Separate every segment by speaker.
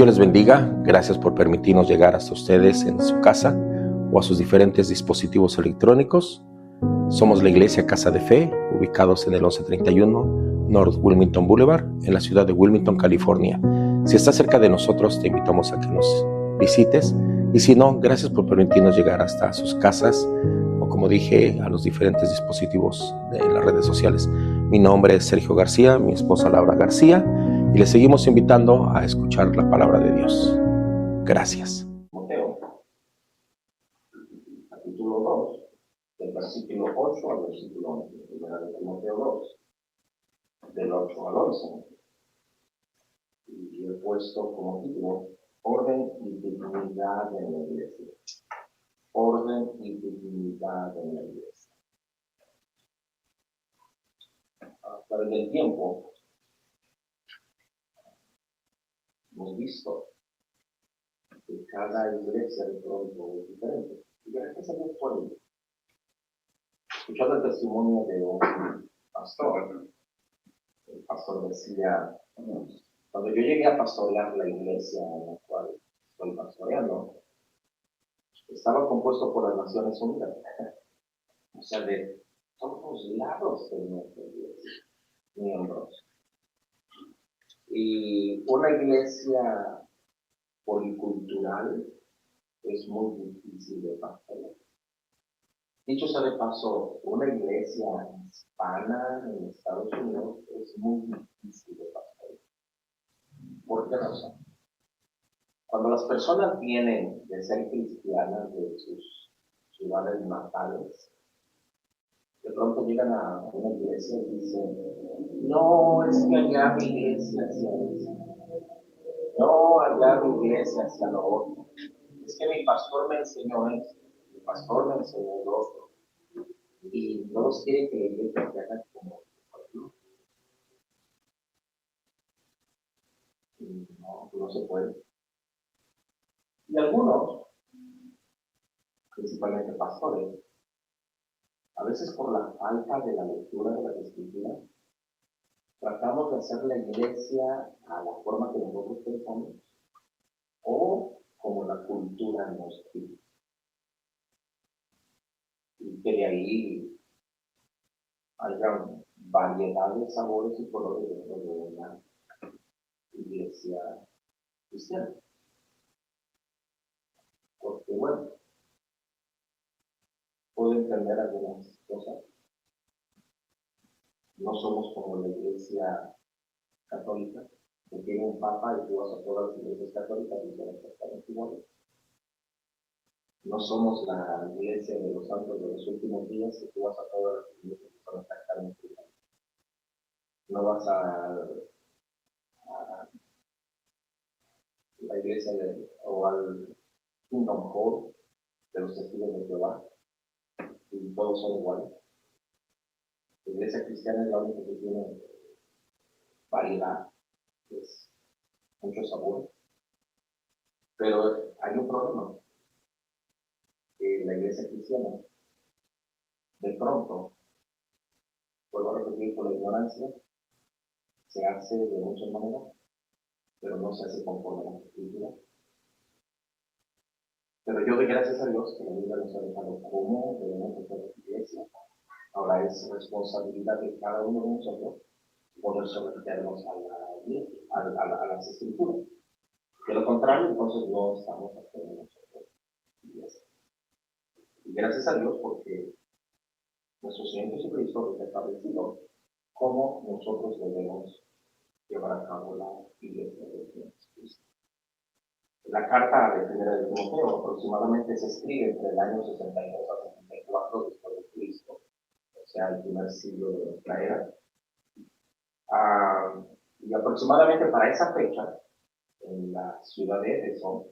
Speaker 1: Dios les bendiga. Gracias por permitirnos llegar hasta ustedes en su casa o a sus diferentes dispositivos electrónicos. Somos la Iglesia Casa de Fe, ubicados en el 1131 North Wilmington Boulevard, en la ciudad de Wilmington, California. Si estás cerca de nosotros, te invitamos a que nos visites. Y si no, gracias por permitirnos llegar hasta sus casas o, como dije, a los diferentes dispositivos en las redes sociales. Mi nombre es Sergio García, mi esposa Laura García, y les seguimos invitando a escuchar la palabra de Dios. Gracias.
Speaker 2: Timoteo, capítulo 2, del versículo 8 al versículo 11. Primera de Timoteo 2, del 8 al 11. Y he puesto como título Orden y dignidad en la iglesia. Orden y dignidad en la iglesia. A través del tiempo hemos visto que cada iglesia de pronto es diferente. Y gracias a Dios por ello. Escuchando el testimonio de un pastor, el pastor decía, cuando yo llegué a pastorear la iglesia en la cual estoy pastoreando, estaba compuesto por las Naciones Unidas, o sea, de todos lados de nuestra iglesia, miembros. Y una iglesia policultural es muy difícil de pastorear. Dicho sea de paso, una iglesia hispana en Estados Unidos es muy difícil de pastorear. ¿Por qué razón? Cuando las personas vienen de ser cristianas de sus ciudades natales, de pronto llegan a una iglesia y dicen, no, es que allá mi iglesia hacía eso. No, allá mi iglesia hacía lo otro. Es que mi pastor me enseñó esto, mi pastor me enseñó lo otro. Y todos quieren que la iglesia haga como el pueblo. Y no se puede. Y algunos, principalmente pastores, a veces por la falta de la lectura de las Escrituras, tratamos de hacer la iglesia a la forma que nosotros pensamos o como la cultura nos pide. Y que de ahí haya variedad de sabores y colores dentro de una iglesia cristiana. Porque bueno, puedo entender algunas cosas. No somos como la iglesia católica, que tiene un papa y tú vas a todas las iglesias católicas y son exactamente iguales. No somos la iglesia de los santos de los últimos días, que tú vas a todas las iglesias que son exactamente iguales. No vas a la iglesia o al Kingdom Hall de los testigos de Jehová y todos son iguales. La iglesia cristiana es la única que tiene variedad, es mucho sabor. Pero hay un problema, que la iglesia cristiana, de pronto, vuelvo a repetir, por la ignorancia, se hace de muchas maneras, pero no se hace conforme a la Escritura. Pero yo doy gracias a Dios que la Biblia nos ha dejado cómo debemos hacer la iglesia. Ahora es responsabilidad de cada uno de nosotros poder someternos a las Escrituras. De lo contrario, entonces no estamos haciendo nosotros iglesia. Y gracias a Dios porque nuestro Señor Jesucristo nos ha establecido cómo nosotros debemos llevar a cabo la iglesia de Jesucristo. La carta de Primera de Timoteo aproximadamente se escribe entre el año 62 a 64 después de Cristo, o sea, el primer siglo de nuestra era. Y aproximadamente para esa fecha, en la ciudad de Éfeso,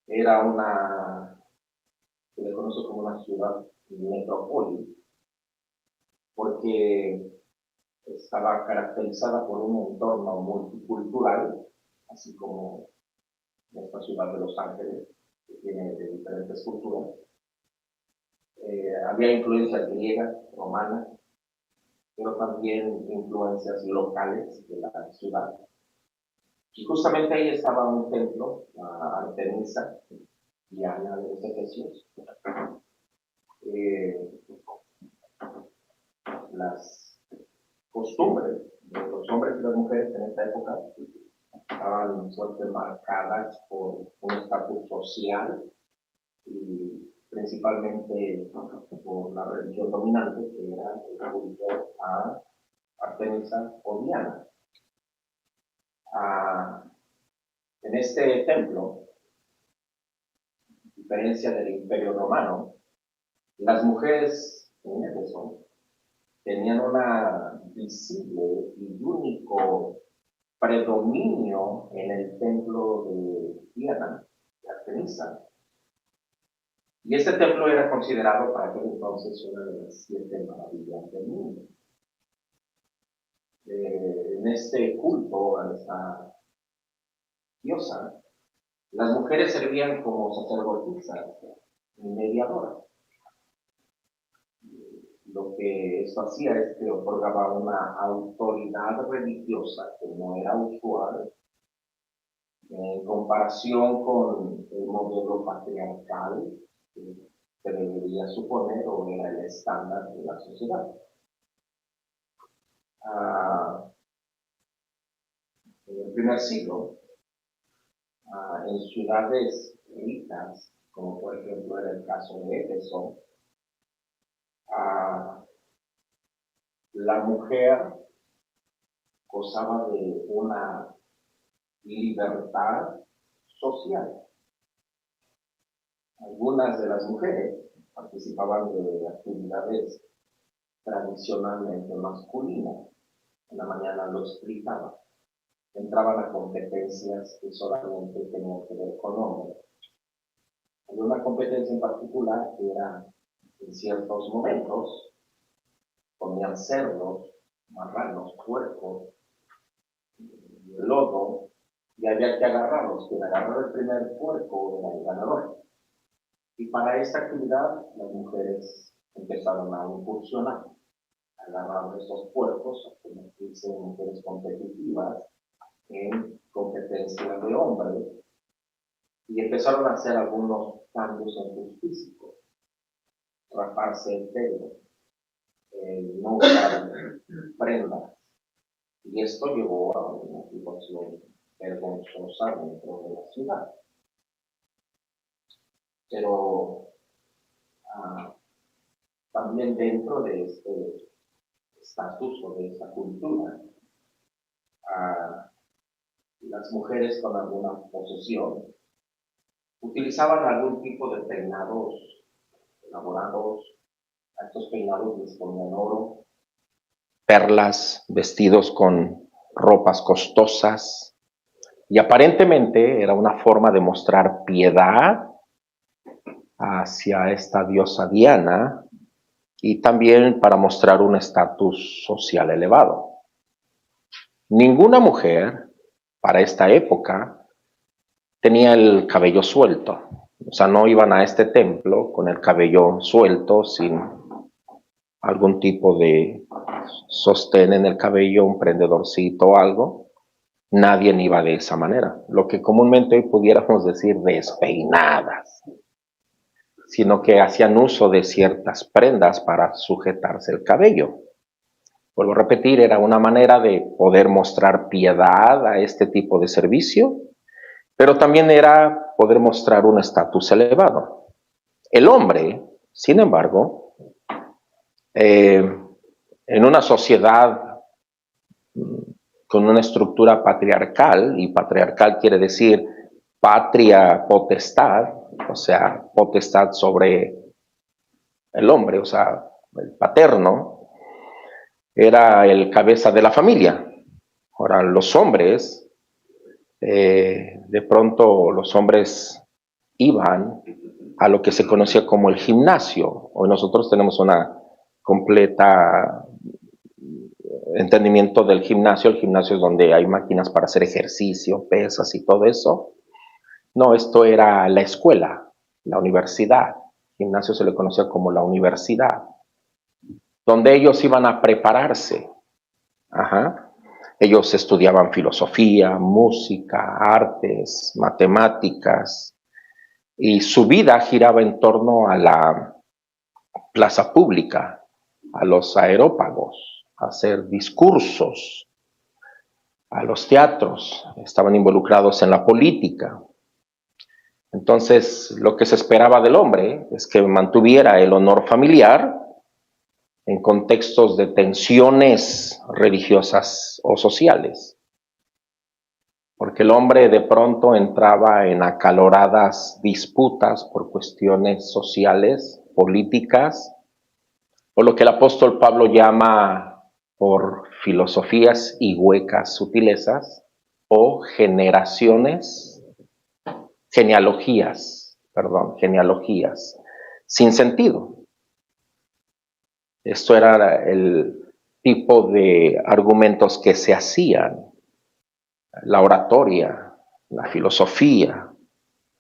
Speaker 2: era se le conoce como una ciudad metrópoli, porque estaba caracterizada por un entorno multicultural, así como esta ciudad de Los Ángeles, que tiene de diferentes culturas. Había influencias griegas, romanas, pero también influencias locales de la ciudad. Y justamente ahí estaba un templo, a Artemisa, Diana de los Efesios. Las costumbres de los hombres y las mujeres en esta época estaban fuertemente marcadas por un estatus social y principalmente por la religión dominante, que era el culto a Artemisa o Diana. En este templo, a diferencia del Imperio Romano, las mujeres en Éfeso tenían una visible y único predominio en el templo de Diana, de Artemisa. Y este templo era considerado para aquel entonces una de las 7 maravillas del mundo. En este culto a esta diosa, las mujeres servían como sacerdotisas y mediadoras. Lo que esto hacía es que otorgaba una autoridad religiosa que no era usual en comparación con el modelo patriarcal que se debería suponer o era el estándar de la sociedad. En el primer siglo, en ciudades ricas, como por ejemplo era el caso de Éfeso, la mujer gozaba de una libertad social. Algunas de las mujeres participaban de actividades tradicionalmente masculinas. En la mañana lo explicaba. Entraban a competencias que solamente tenían que ver con hombres. Había una competencia en particular que era, en ciertos momentos, comían cerdos, marranos, puercos, lodo, y había que agarrarlos. Quien agarraba el primer puerco era el ganador. Y para esta actividad las mujeres empezaron a incursionar, a agarrar estos puercos, a convertirse en mujeres competitivas, en competencia de hombres, y empezaron a hacer algunos cambios en sus físicos, raparse el pelo, no usar prendas, y esto llevó a una situación vergonzosa dentro de la ciudad. Pero también dentro de este estatus o de esta cultura, las mujeres con alguna posesión utilizaban algún tipo de peinados elaborados. A estos peinados les ponían oro, perlas, vestidos con ropas costosas, y aparentemente era una forma de mostrar piedad hacia esta diosa Diana y también para mostrar un estatus social elevado. Ninguna mujer para esta época tenía el cabello suelto, o sea, no iban a este templo con el cabello suelto, sin algún tipo de sostén en el cabello, un prendedorcito o algo. Nadie iba de esa manera, lo que comúnmente pudiéramos decir despeinadas, sino que hacían uso de ciertas prendas para sujetarse el cabello. Vuelvo a repetir, era una manera de poder mostrar piedad a este tipo de servicio, pero también era poder mostrar un estatus elevado. El hombre, sin embargo, en una sociedad con una estructura patriarcal, y patriarcal quiere decir patria potestad, o sea, potestad sobre el hombre, o sea, el paterno, era el cabeza de la familia. Ahora, los hombres, de pronto los hombres iban a lo que se conocía como el gimnasio. Hoy nosotros tenemos una completa entendimiento del gimnasio. El gimnasio es donde hay máquinas para hacer ejercicio, pesas y todo eso. No, esto era la escuela, la universidad. El gimnasio se le conocía como la universidad, donde ellos iban a prepararse. Ajá.
Speaker 1: Ellos estudiaban filosofía, música, artes, matemáticas, y su vida giraba en torno a la plaza pública, a los aerópagos, a hacer discursos, a los teatros, estaban involucrados en la política. Entonces, lo que se esperaba del hombre es que mantuviera el honor familiar en contextos de tensiones religiosas o sociales, porque el hombre de pronto entraba en acaloradas disputas por cuestiones sociales, políticas, o lo que el apóstol Pablo llama por filosofías y huecas sutilezas, o genealogías sin sentido. Esto era el tipo de argumentos que se hacían, la oratoria, la filosofía.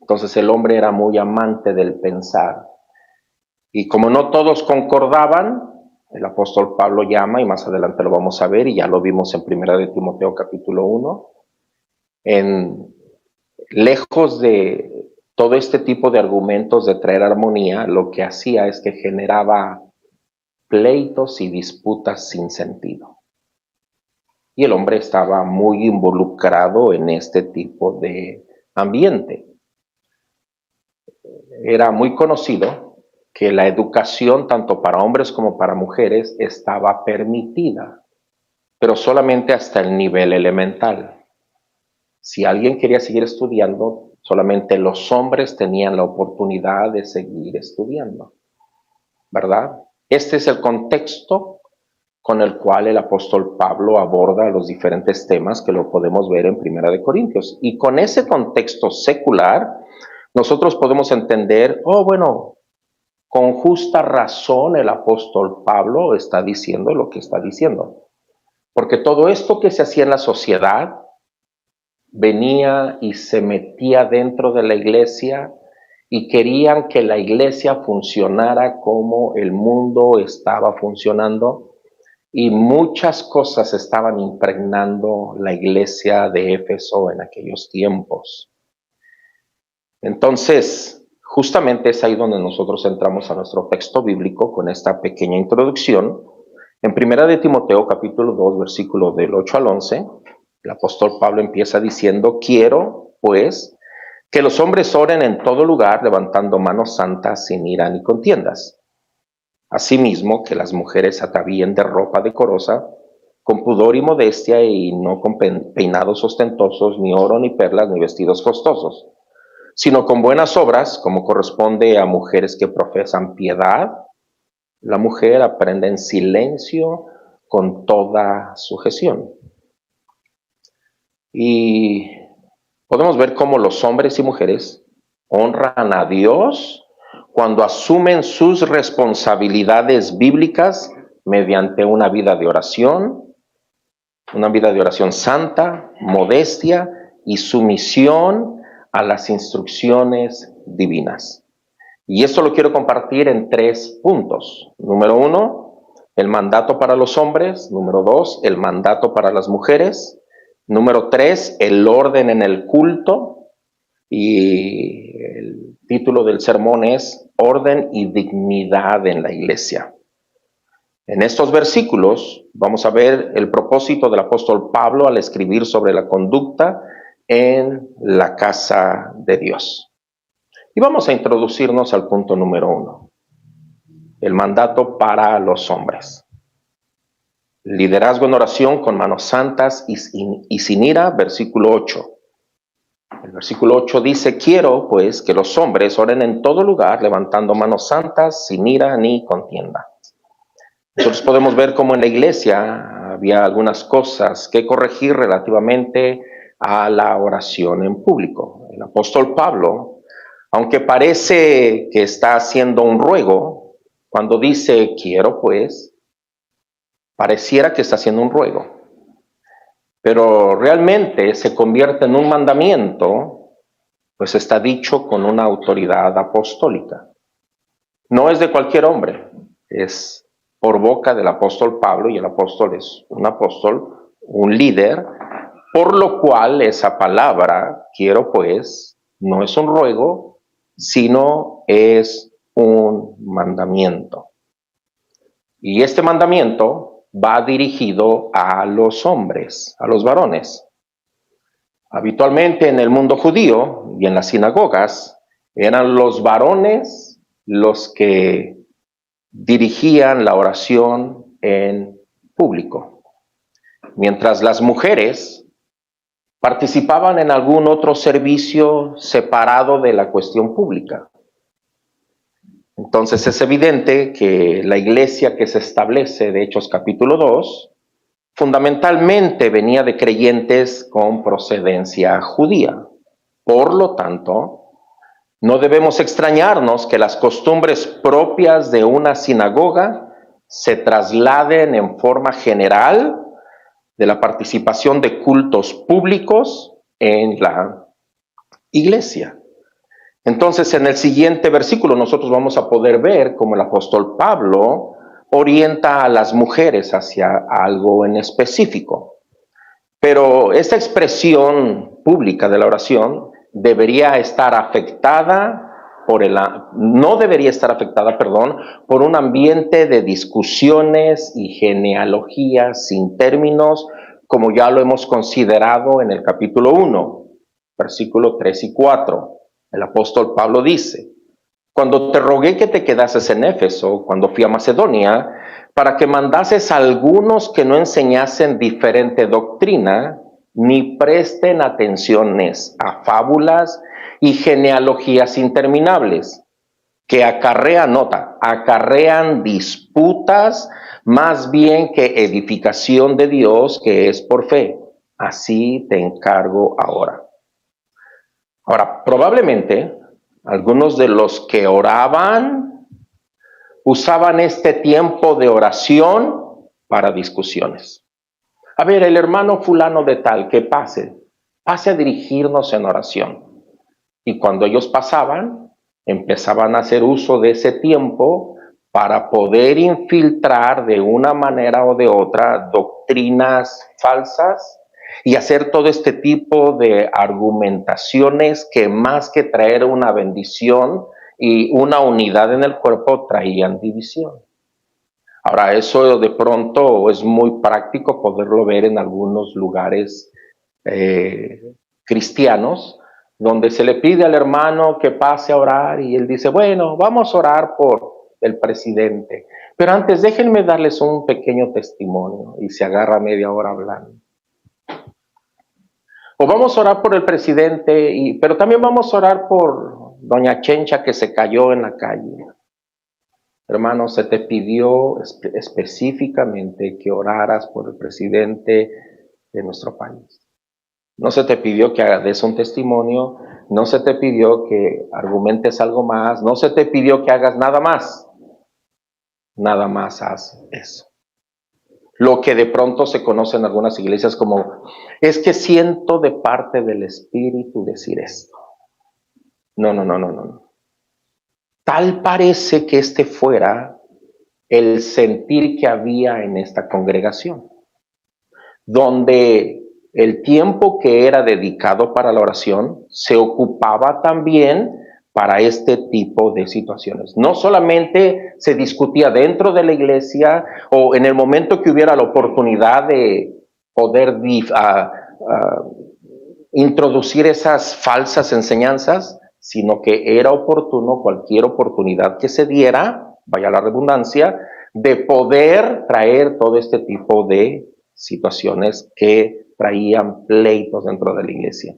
Speaker 1: Entonces el hombre era muy amante del pensar. Y como no todos concordaban, el apóstol Pablo llama, y más adelante lo vamos a ver, y ya lo vimos en 1 de Timoteo capítulo 1, lejos de todo este tipo de argumentos de traer armonía, lo que hacía es que generaba pleitos y disputas sin sentido. Y el hombre estaba muy involucrado en este tipo de ambiente. Era muy conocido que la educación, tanto para hombres como para mujeres, estaba permitida, pero solamente hasta el nivel elemental. Si alguien quería seguir estudiando, solamente los hombres tenían la oportunidad de seguir estudiando, ¿verdad? Este es el contexto con el cual el apóstol Pablo aborda los diferentes temas que lo podemos ver en 1 de Corintios. Y con ese contexto secular, nosotros podemos entender, con justa razón el apóstol Pablo está diciendo lo que está diciendo. Porque todo esto que se hacía en la sociedad venía y se metía dentro de la iglesia y querían que la iglesia funcionara como el mundo estaba funcionando, y muchas cosas estaban impregnando la iglesia de Éfeso en aquellos tiempos. Entonces, justamente es ahí donde nosotros entramos a nuestro texto bíblico con esta pequeña introducción. En 1 de Timoteo capítulo 2, versículo del 8 al 11, el apóstol Pablo empieza diciendo: quiero, pues, que los hombres oren en todo lugar, levantando manos santas, sin ira ni contiendas. Asimismo, que las mujeres se atavíen de ropa decorosa, con pudor y modestia, y no con peinados ostentosos, ni oro, ni perlas, ni vestidos costosos, sino con buenas obras, como corresponde a mujeres que profesan piedad. La mujer aprende en silencio con toda sujeción. Y podemos ver cómo los hombres y mujeres honran a Dios cuando asumen sus responsabilidades bíblicas mediante una vida de oración santa, modestia y sumisión a las instrucciones divinas. Y esto lo quiero compartir en 3 puntos. Número 1, el mandato para los hombres. Número 2, el mandato para las mujeres. Número 3, el orden en el culto. Y el título del sermón es Orden y dignidad en la iglesia. En estos versículos vamos a ver el propósito del apóstol Pablo al escribir sobre la conducta en la casa de Dios. Y vamos a introducirnos al punto número 1, el mandato para los hombres. Liderazgo en oración con manos santas y sin ira, versículo 8. El versículo 8 dice: quiero, pues, que los hombres oren en todo lugar, levantando manos santas, sin ira ni contienda. Nosotros podemos ver cómo en la iglesia había algunas cosas que corregir relativamente a la oración en público. El apóstol Pablo, aunque parece que está haciendo un ruego, cuando dice quiero, pues, pareciera que está haciendo un ruego. Pero realmente se convierte en un mandamiento, pues está dicho con una autoridad apostólica. No es de cualquier hombre, es por boca del apóstol Pablo, y el apóstol es un apóstol un líder, por lo cual esa palabra, quiero pues, no es un ruego, sino es un mandamiento. Y este mandamiento va dirigido a los hombres, a los varones. Habitualmente en el mundo judío y en las sinagogas eran los varones los que dirigían la oración en público, mientras las mujeres participaban en algún otro servicio separado de la cuestión pública. Entonces es evidente que la iglesia que se establece de Hechos capítulo 2 fundamentalmente venía de creyentes con procedencia judía. Por lo tanto, no debemos extrañarnos que las costumbres propias de una sinagoga se trasladen en forma general de la participación de cultos públicos en la iglesia. Entonces, en el siguiente versículo nosotros vamos a poder ver cómo el apóstol Pablo orienta a las mujeres hacia algo en específico. Pero esta expresión pública de la oración debería estar afectada no debería estar afectada, por un ambiente de discusiones y genealogías sin términos, como ya lo hemos considerado en el capítulo 1, versículo 3 y 4. El apóstol Pablo dice: cuando te rogué que te quedases en Éfeso, cuando fui a Macedonia, para que mandases a algunos que no enseñasen diferente doctrina, ni presten atenciones a fábulas y genealogías interminables, que acarrean disputas más bien que edificación de Dios, que es por fe. Así te encargo ahora. Ahora, probablemente algunos de los que oraban usaban este tiempo de oración para discusiones. A ver, el hermano fulano de tal, que pase a dirigirnos en oración. Y cuando ellos pasaban, empezaban a hacer uso de ese tiempo para poder infiltrar de una manera o de otra doctrinas falsas y hacer todo este tipo de argumentaciones que más que traer una bendición y una unidad en el cuerpo, traían división. Ahora, eso de pronto es muy práctico poderlo ver en algunos lugares cristianos, donde se le pide al hermano que pase a orar y él dice: bueno, vamos a orar por el presidente, pero antes déjenme darles un pequeño testimonio, y se agarra media hora hablando. O vamos a orar por el presidente, pero también vamos a orar por doña Chencha que se cayó en la calle. Hermano, se te pidió específicamente que oraras por el presidente de nuestro país. No se te pidió que des un testimonio, no se te pidió que argumentes algo más, no se te pidió que hagas nada más. Nada más haz eso. Lo que de pronto se conoce en algunas iglesias como: es que siento de parte del Espíritu decir esto. No. Tal parece que este fuera el sentir que había en esta congregación, donde el tiempo que era dedicado para la oración se ocupaba también para este tipo de situaciones. No solamente se discutía dentro de la iglesia o en el momento que hubiera la oportunidad de poder introducir esas falsas enseñanzas, sino que era oportuno cualquier oportunidad que se diera, vaya la redundancia, de poder traer todo este tipo de situaciones que traían pleitos dentro de la iglesia.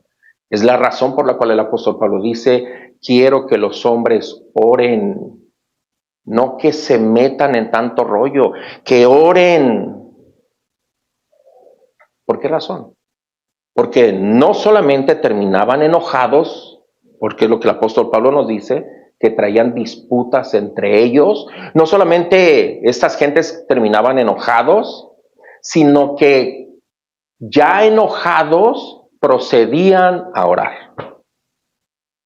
Speaker 1: Es la razón por la cual el apóstol Pablo dice: quiero que los hombres oren, no que se metan en tanto rollo, que oren. ¿Por qué razón? Porque no solamente terminaban enojados, porque es lo que el apóstol Pablo nos dice, que traían disputas entre ellos. No solamente estas gentes terminaban enojados, sino que ya enojados procedían a orar.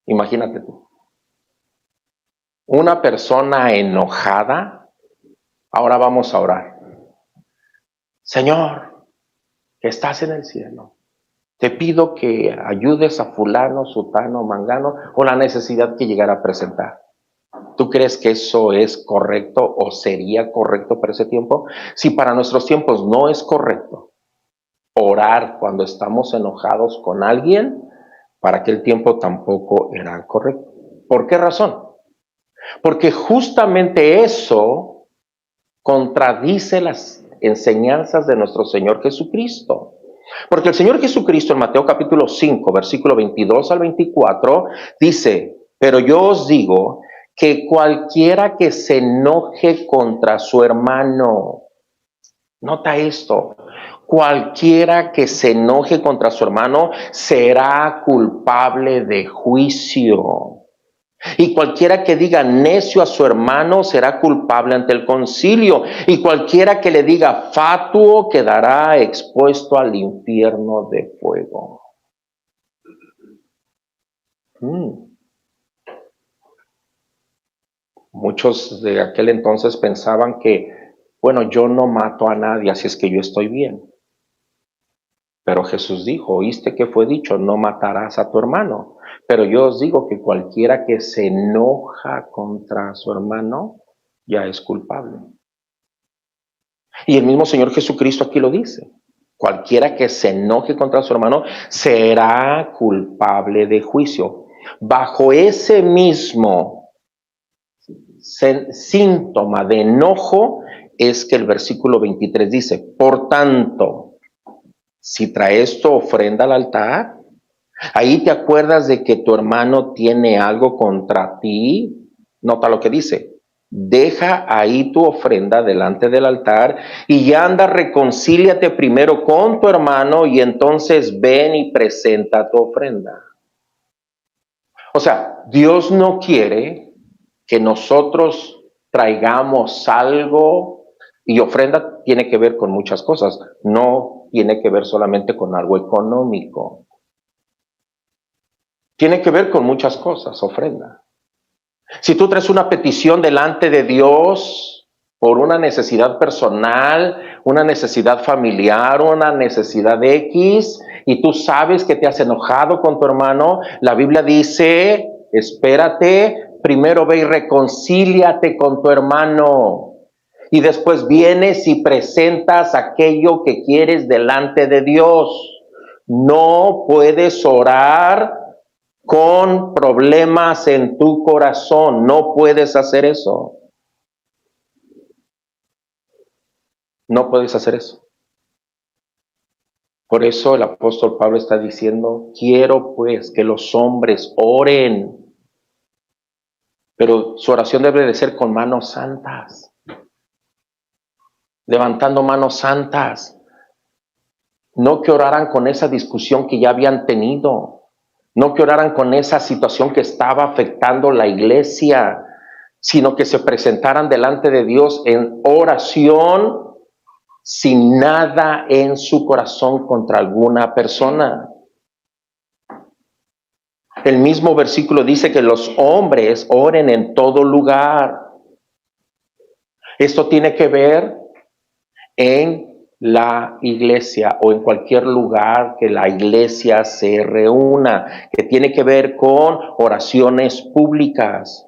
Speaker 1: Imagínate tú. Una persona enojada, ahora vamos a orar. Señor, que estás en el cielo. Te pido que ayudes a fulano, sutano, mangano, o la necesidad que llegara a presentar. ¿Tú crees que eso es correcto o sería correcto para ese tiempo? Si para nuestros tiempos no es correcto orar cuando estamos enojados con alguien, para aquel tiempo tampoco era correcto. ¿Por qué razón? Porque justamente eso contradice las enseñanzas de nuestro Señor Jesucristo. Porque el Señor Jesucristo en Mateo capítulo 5, versículo 22 al 24, dice, pero yo os digo que cualquiera que se enoje contra su hermano, nota esto, cualquiera que se enoje contra su hermano será culpable de juicio. Y cualquiera que diga necio a su hermano será culpable ante el concilio. Y cualquiera que le diga fatuo quedará expuesto al infierno de fuego. Muchos de aquel entonces pensaban que, bueno, yo no mato a nadie, así es que yo estoy bien. Pero Jesús dijo, ¿oíste que fue dicho? No matarás a tu hermano. Pero yo os digo que cualquiera que se enoja contra su hermano ya es culpable. Y el mismo Señor Jesucristo aquí lo dice. Cualquiera que se enoje contra su hermano será culpable de juicio. Bajo ese mismo síntoma de enojo es que el versículo 23 dice, por tanto, si traes tu ofrenda al altar, ahí te acuerdas de que tu hermano tiene algo contra ti. Nota lo que dice. Deja ahí tu ofrenda delante del altar y ya anda, reconcíliate primero con tu hermano y entonces ven y presenta tu ofrenda. O sea, Dios no quiere que nosotros traigamos algo, y ofrenda tiene que ver con muchas cosas, no tiene que ver solamente con algo económico. Tiene que ver con muchas cosas, ofrenda. Si tú traes una petición delante de Dios por una necesidad personal, una necesidad familiar, una necesidad X, y tú sabes que te has enojado con tu hermano, la Biblia dice, espérate, primero ve y reconcíliate con tu hermano. Y después vienes y presentas aquello que quieres delante de Dios. No puedes orar con problemas en tu corazón. No puedes hacer eso. No puedes hacer eso. Por eso el apóstol Pablo está diciendo, quiero pues que los hombres oren, pero su oración debe de ser con manos santas, levantando manos santas. No que oraran con esa discusión que ya habían tenido, no que oraran con esa situación que estaba afectando la iglesia, sino que se presentaran delante de Dios en oración sin nada en su corazón contra alguna persona. El mismo versículo dice que los hombres oren en todo lugar. Esto tiene que ver en la iglesia o en cualquier lugar que la iglesia se reúna, que tiene que ver con oraciones públicas.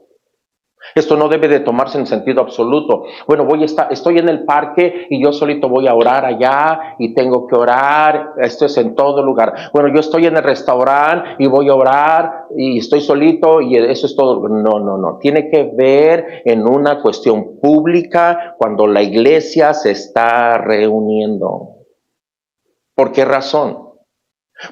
Speaker 1: Esto no debe de tomarse en sentido absoluto. Bueno, estoy en el parque y yo solito voy a orar allá y tengo que orar. Esto es en todo lugar. Bueno, yo estoy en el restaurante y voy a orar y estoy solito y eso es todo. No. Tiene que ver en una cuestión pública cuando la iglesia se está reuniendo. ¿Por qué razón?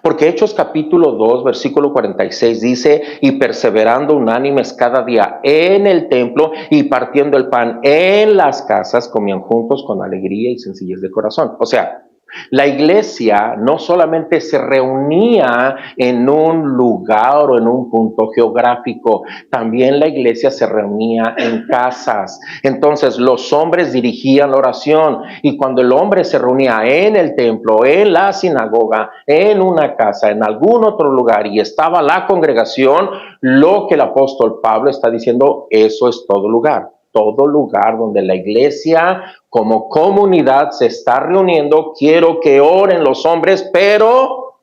Speaker 1: Porque Hechos capítulo 2, versículo 46 dice, y perseverando unánimes cada día en el templo y partiendo el pan en las casas, comían juntos con alegría y sencillez de corazón. O sea, la iglesia no solamente se reunía en un lugar o en un punto geográfico, también la iglesia se reunía en casas. Entonces los hombres dirigían la oración y cuando el hombre se reunía en el templo, en la sinagoga, en una casa, en algún otro lugar y estaba la congregación, lo que el apóstol Pablo está diciendo, eso es todo lugar. todo lugar donde la iglesia como comunidad se está reuniendo. Quiero que oren los hombres, pero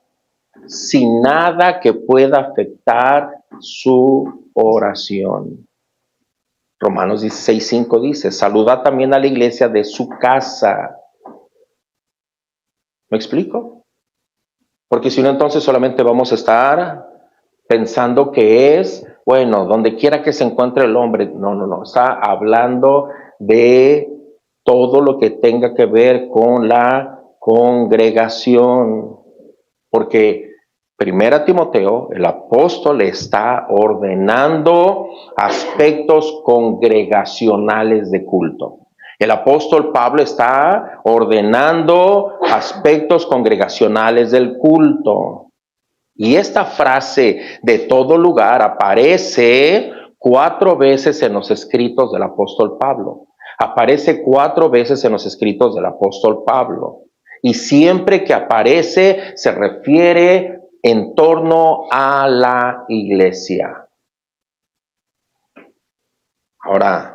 Speaker 1: sin nada que pueda afectar su oración. Romanos 16:5 dice, saluda también a la iglesia de su casa. ¿Me explico? Porque si no, entonces solamente vamos a estar pensando que es, bueno, donde quiera que se encuentre el hombre. No. Está hablando de todo lo que tenga que ver con la congregación. Porque 1 Timoteo, el apóstol, está ordenando aspectos congregacionales de culto. El apóstol Pablo está ordenando aspectos congregacionales del culto. Y esta frase de todo lugar aparece 4 veces en los escritos del apóstol Pablo. Aparece 4 veces en los escritos del apóstol Pablo. Y siempre que aparece se refiere en torno a la iglesia. Ahora,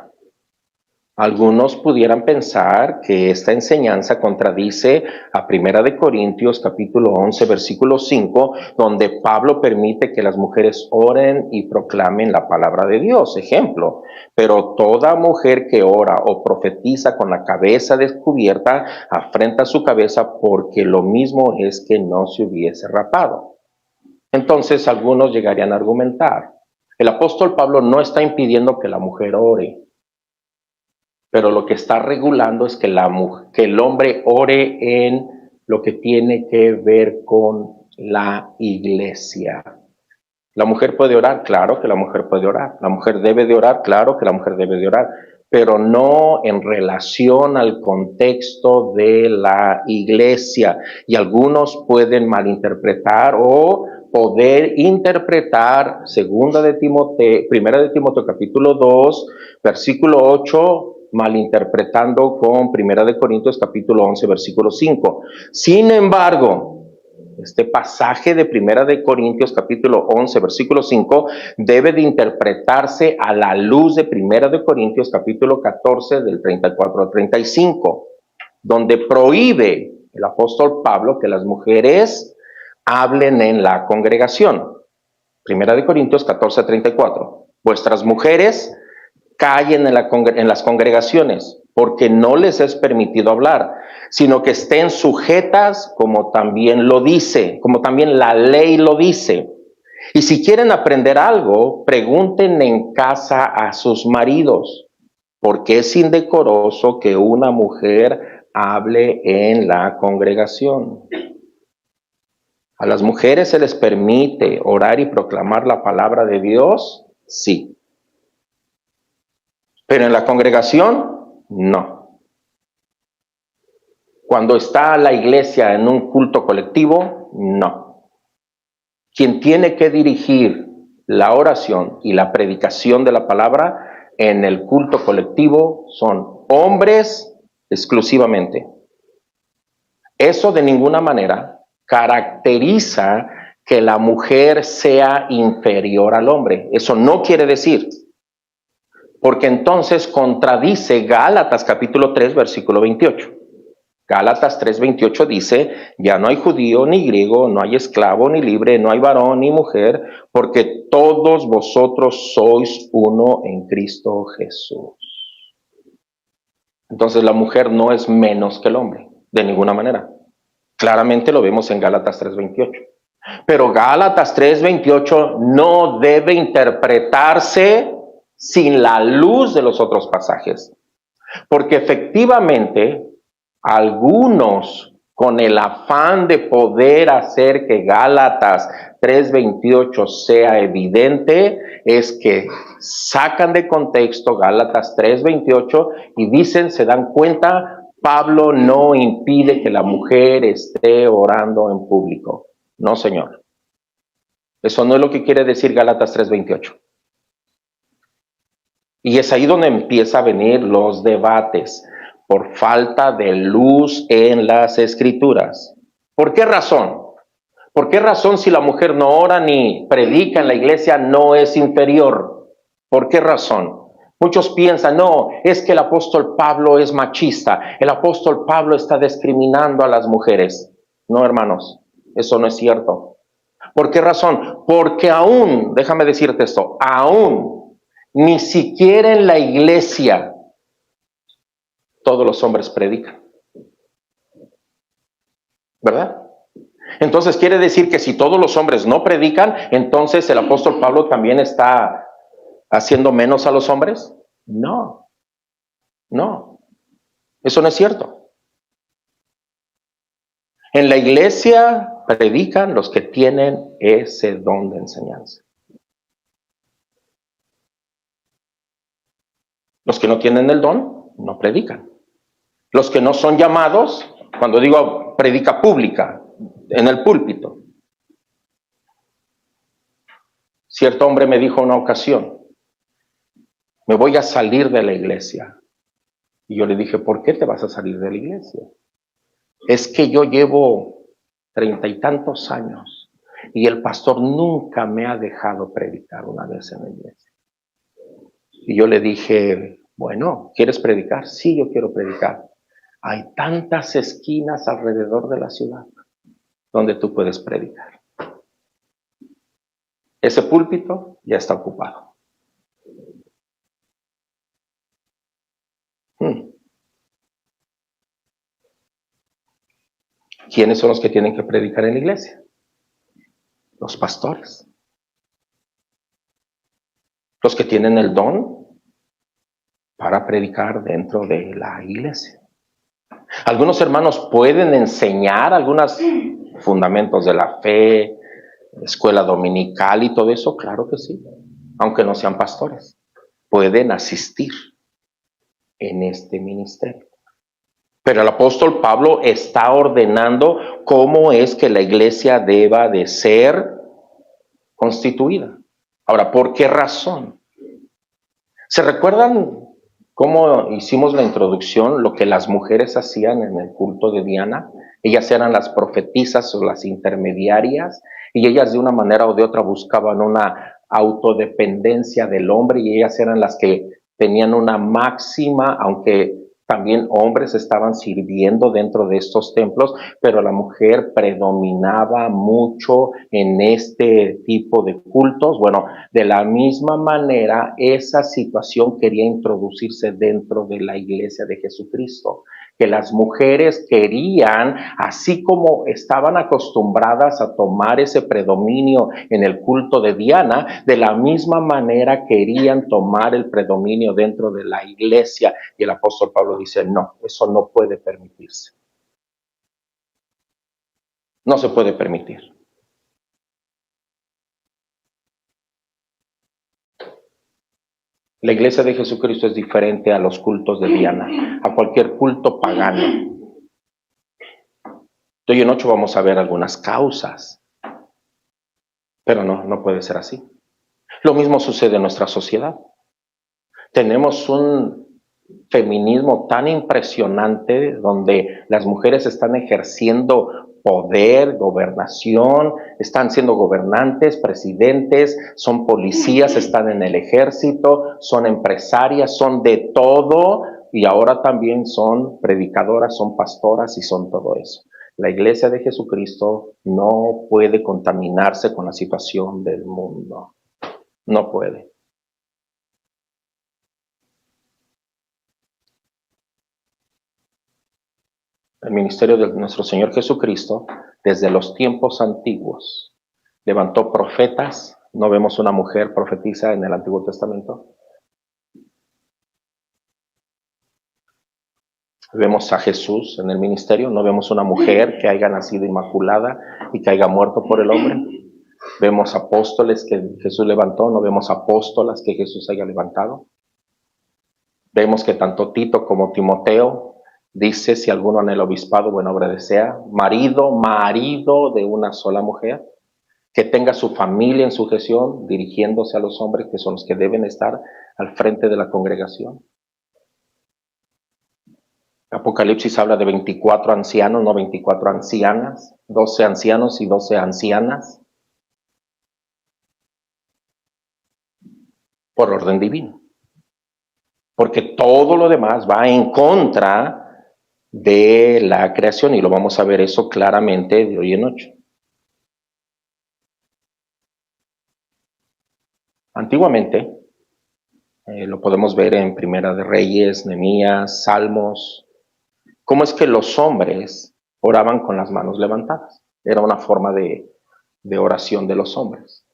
Speaker 1: algunos pudieran pensar que esta enseñanza contradice a 1 Corintios capítulo 11 versículo 5, donde Pablo permite que las mujeres oren y proclamen la palabra de Dios. Ejemplo, pero toda mujer que ora o profetiza con la cabeza descubierta afrenta su cabeza, porque lo mismo es que no se hubiese rapado. Entonces algunos llegarían a argumentar, el apóstol Pablo no está impidiendo que la mujer ore, pero lo que está regulando es que el hombre ore en lo que tiene que ver con la iglesia. ¿La mujer puede orar? Claro que la mujer puede orar. ¿La mujer debe de orar? Claro que la mujer debe de orar, pero no en relación al contexto de la iglesia. Y algunos pueden malinterpretar o poder interpretar 1 de Timoteo capítulo 2, versículo 8, malinterpretando con 1 de Corintios capítulo 11, versículo 5. Sin embargo, este pasaje de 1 de Corintios capítulo 11, versículo 5, debe de interpretarse a la luz de 1 de Corintios capítulo 14, del 34 al 35, donde prohíbe el apóstol Pablo que las mujeres hablen en la congregación. 1 de Corintios 14, 34. Vuestras mujeres callen en las congregaciones, porque no les es permitido hablar, sino que estén sujetas, como también la ley lo dice. Y si quieren aprender algo, pregunten en casa a sus maridos, porque es indecoroso que una mujer hable en la congregación. ¿A las mujeres se les permite orar y proclamar la palabra de Dios? Sí. Pero en la congregación, no. Cuando está la iglesia en un culto colectivo, no. Quien tiene que dirigir la oración y la predicación de la palabra en el culto colectivo son hombres exclusivamente. Eso de ninguna manera caracteriza que la mujer sea inferior al hombre. Eso no quiere decir, porque entonces contradice Gálatas capítulo 3, versículo 28. Gálatas 3:28 dice, ya no hay judío ni griego, no hay esclavo ni libre, no hay varón ni mujer, porque todos vosotros sois uno en Cristo Jesús. Entonces la mujer no es menos que el hombre, de ninguna manera. Claramente lo vemos en Gálatas 3:28. Pero Gálatas 3:28 no debe interpretarse sin la luz de los otros pasajes. Porque efectivamente, algunos, con el afán de poder hacer que Gálatas 3:28 sea evidente, es que sacan de contexto Gálatas 3:28 y dicen, se dan cuenta, Pablo no impide que la mujer esté orando en público. No, señor. Eso no es lo que quiere decir Gálatas 3:28. Y es ahí donde empieza a venir los debates, por falta de luz en las escrituras. ¿Por qué razón? ¿Por qué razón si la mujer no ora ni predica en la iglesia no es inferior? ¿Por qué razón? Muchos piensan, no, es que el apóstol Pablo es machista, el apóstol Pablo está discriminando a las mujeres. No, hermanos, eso no es cierto. ¿Por qué razón? Porque aún, déjame decirte esto, aún, ni siquiera en la iglesia todos los hombres predican, ¿verdad? Entonces quiere decir que si todos los hombres no predican, entonces el apóstol Pablo también está haciendo menos a los hombres. No, no, eso no es cierto. En la iglesia predican los que tienen ese don de enseñanza. Los que no tienen el don, no predican. Los que no son llamados, cuando digo predica pública, en el púlpito. Cierto hombre me dijo una ocasión, me voy a salir de la iglesia. Y yo le dije, ¿por qué te vas a salir de la iglesia? Es que yo llevo 30 y tantos años y el pastor nunca me ha dejado predicar una vez en la iglesia. Y yo le dije, bueno, ¿quieres predicar? Sí, yo quiero predicar. Hay tantas esquinas alrededor de la ciudad donde tú puedes predicar. Ese púlpito ya está ocupado. ¿Quiénes son los que tienen que predicar en la iglesia? Los pastores. Los que tienen el don para predicar dentro de la iglesia. Algunos hermanos pueden enseñar algunos fundamentos de la fe, escuela dominical y todo eso, claro que sí, aunque no sean pastores. Pueden asistir en este ministerio. Pero el apóstol Pablo está ordenando cómo es que la iglesia deba de ser constituida. Ahora, ¿por qué razón? ¿Se recuerdan cómo hicimos la introducción, lo que las mujeres hacían en el culto de Diana? Ellas eran las profetisas o las intermediarias y ellas de una manera o de otra buscaban una autodependencia del hombre y ellas eran las que tenían una máxima, aunque también hombres estaban sirviendo dentro de estos templos, pero la mujer predominaba mucho en este tipo de cultos. Bueno, de la misma manera, esa situación quería introducirse dentro de la iglesia de Jesucristo, que las mujeres querían, así como estaban acostumbradas a tomar ese predominio en el culto de Diana, de la misma manera querían tomar el predominio dentro de la iglesia. Y el apóstol Pablo dice, no, eso no puede permitirse. No se puede permitir. La iglesia de Jesucristo es diferente a los cultos de Diana, a cualquier culto pagano. De hoy en 8 vamos a ver algunas causas, pero no puede ser así. Lo mismo sucede en nuestra sociedad. Tenemos un feminismo tan impresionante donde las mujeres están ejerciendo poder, gobernación, están siendo gobernantes, presidentes, son policías, están en el ejército, son empresarias, son de todo y ahora también son predicadoras, son pastoras y son todo eso. La iglesia de Jesucristo no puede contaminarse con la situación del mundo. No puede. El ministerio de nuestro Señor Jesucristo, desde los tiempos antiguos, levantó profetas. No vemos una mujer profetiza en el Antiguo Testamento. Vemos a Jesús en el ministerio. No vemos una mujer que haya nacido inmaculada y que haya muerto por el hombre. Vemos apóstoles que Jesús levantó. No vemos apóstolas que Jesús haya levantado. Vemos que tanto Tito como Timoteo dice, si alguno en el obispado, buena obra desea, marido de una sola mujer, que tenga su familia en sujeción, dirigiéndose a los hombres que son los que deben estar al frente de la congregación. Apocalipsis habla de 24 ancianos, no 24 ancianas, 12 ancianos y 12 ancianas, por orden divino. porque todo lo demás va en contra de la creación, y lo vamos a ver eso claramente de hoy en noche. Antiguamente, lo podemos ver en Primera de Reyes, Nehemías, Salmos, cómo es que los hombres oraban con las manos levantadas. Era una forma de oración de los hombres.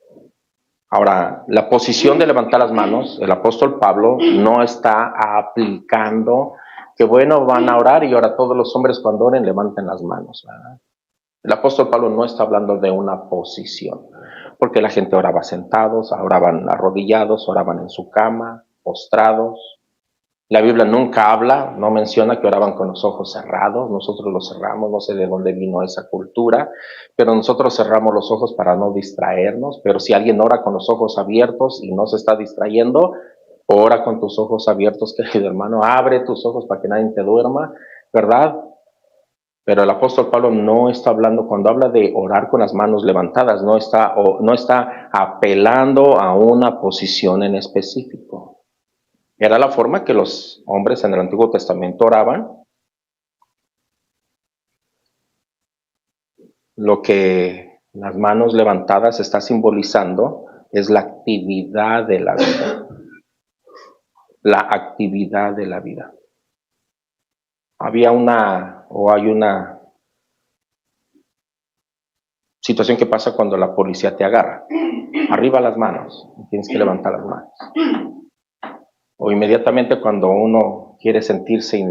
Speaker 1: Ahora, la posición de levantar las manos, el apóstol Pablo no está aplicando que bueno, van a orar y ahora todos los hombres cuando oren levanten las manos, ¿verdad? El apóstol Pablo no está hablando de una posición, porque la gente oraba sentados, oraban arrodillados, oraban en su cama, postrados. La Biblia nunca habla, no menciona que oraban con los ojos cerrados. Nosotros los cerramos, no sé de dónde vino esa cultura, pero nosotros cerramos los ojos para no distraernos. Pero si alguien ora con los ojos abiertos y no se está distrayendo, ora con tus ojos abiertos, querido hermano, abre tus ojos para que nadie te duerma, ¿verdad? Pero el apóstol Pablo no está hablando, cuando habla de orar con las manos levantadas, no está apelando a una posición en específico. Era la forma que los hombres en el Antiguo Testamento oraban. Lo que las manos levantadas está simbolizando es la actividad de la vida. La actividad de la vida. Hay una situación que pasa cuando la policía te agarra. Arriba las manos, tienes que levantar las manos. O inmediatamente cuando uno quiere sentirse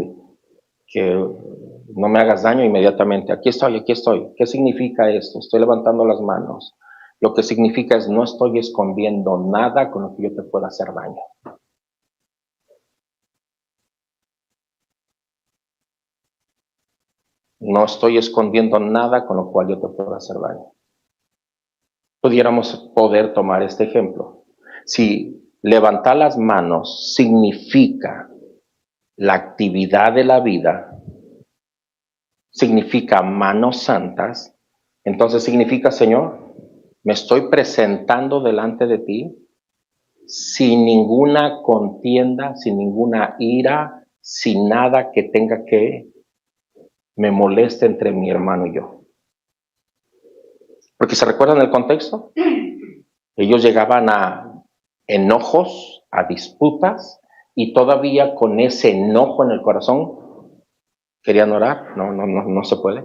Speaker 1: que no me hagas daño, inmediatamente, aquí estoy. ¿Qué significa esto? Estoy levantando las manos. Lo que significa es no estoy escondiendo nada con lo que yo te pueda hacer daño. No estoy escondiendo nada con lo cual yo te pueda hacer daño. Pudiéramos poder tomar este ejemplo. Si levantar las manos significa la actividad de la vida, significa manos santas, entonces significa, Señor, me estoy presentando delante de ti sin ninguna contienda, sin ninguna ira, sin nada que tenga que me moleste entre mi hermano y yo. Porque ¿se recuerdan el contexto? Ellos llegaban a enojos, a disputas, y todavía con ese enojo en el corazón querían orar. No se puede.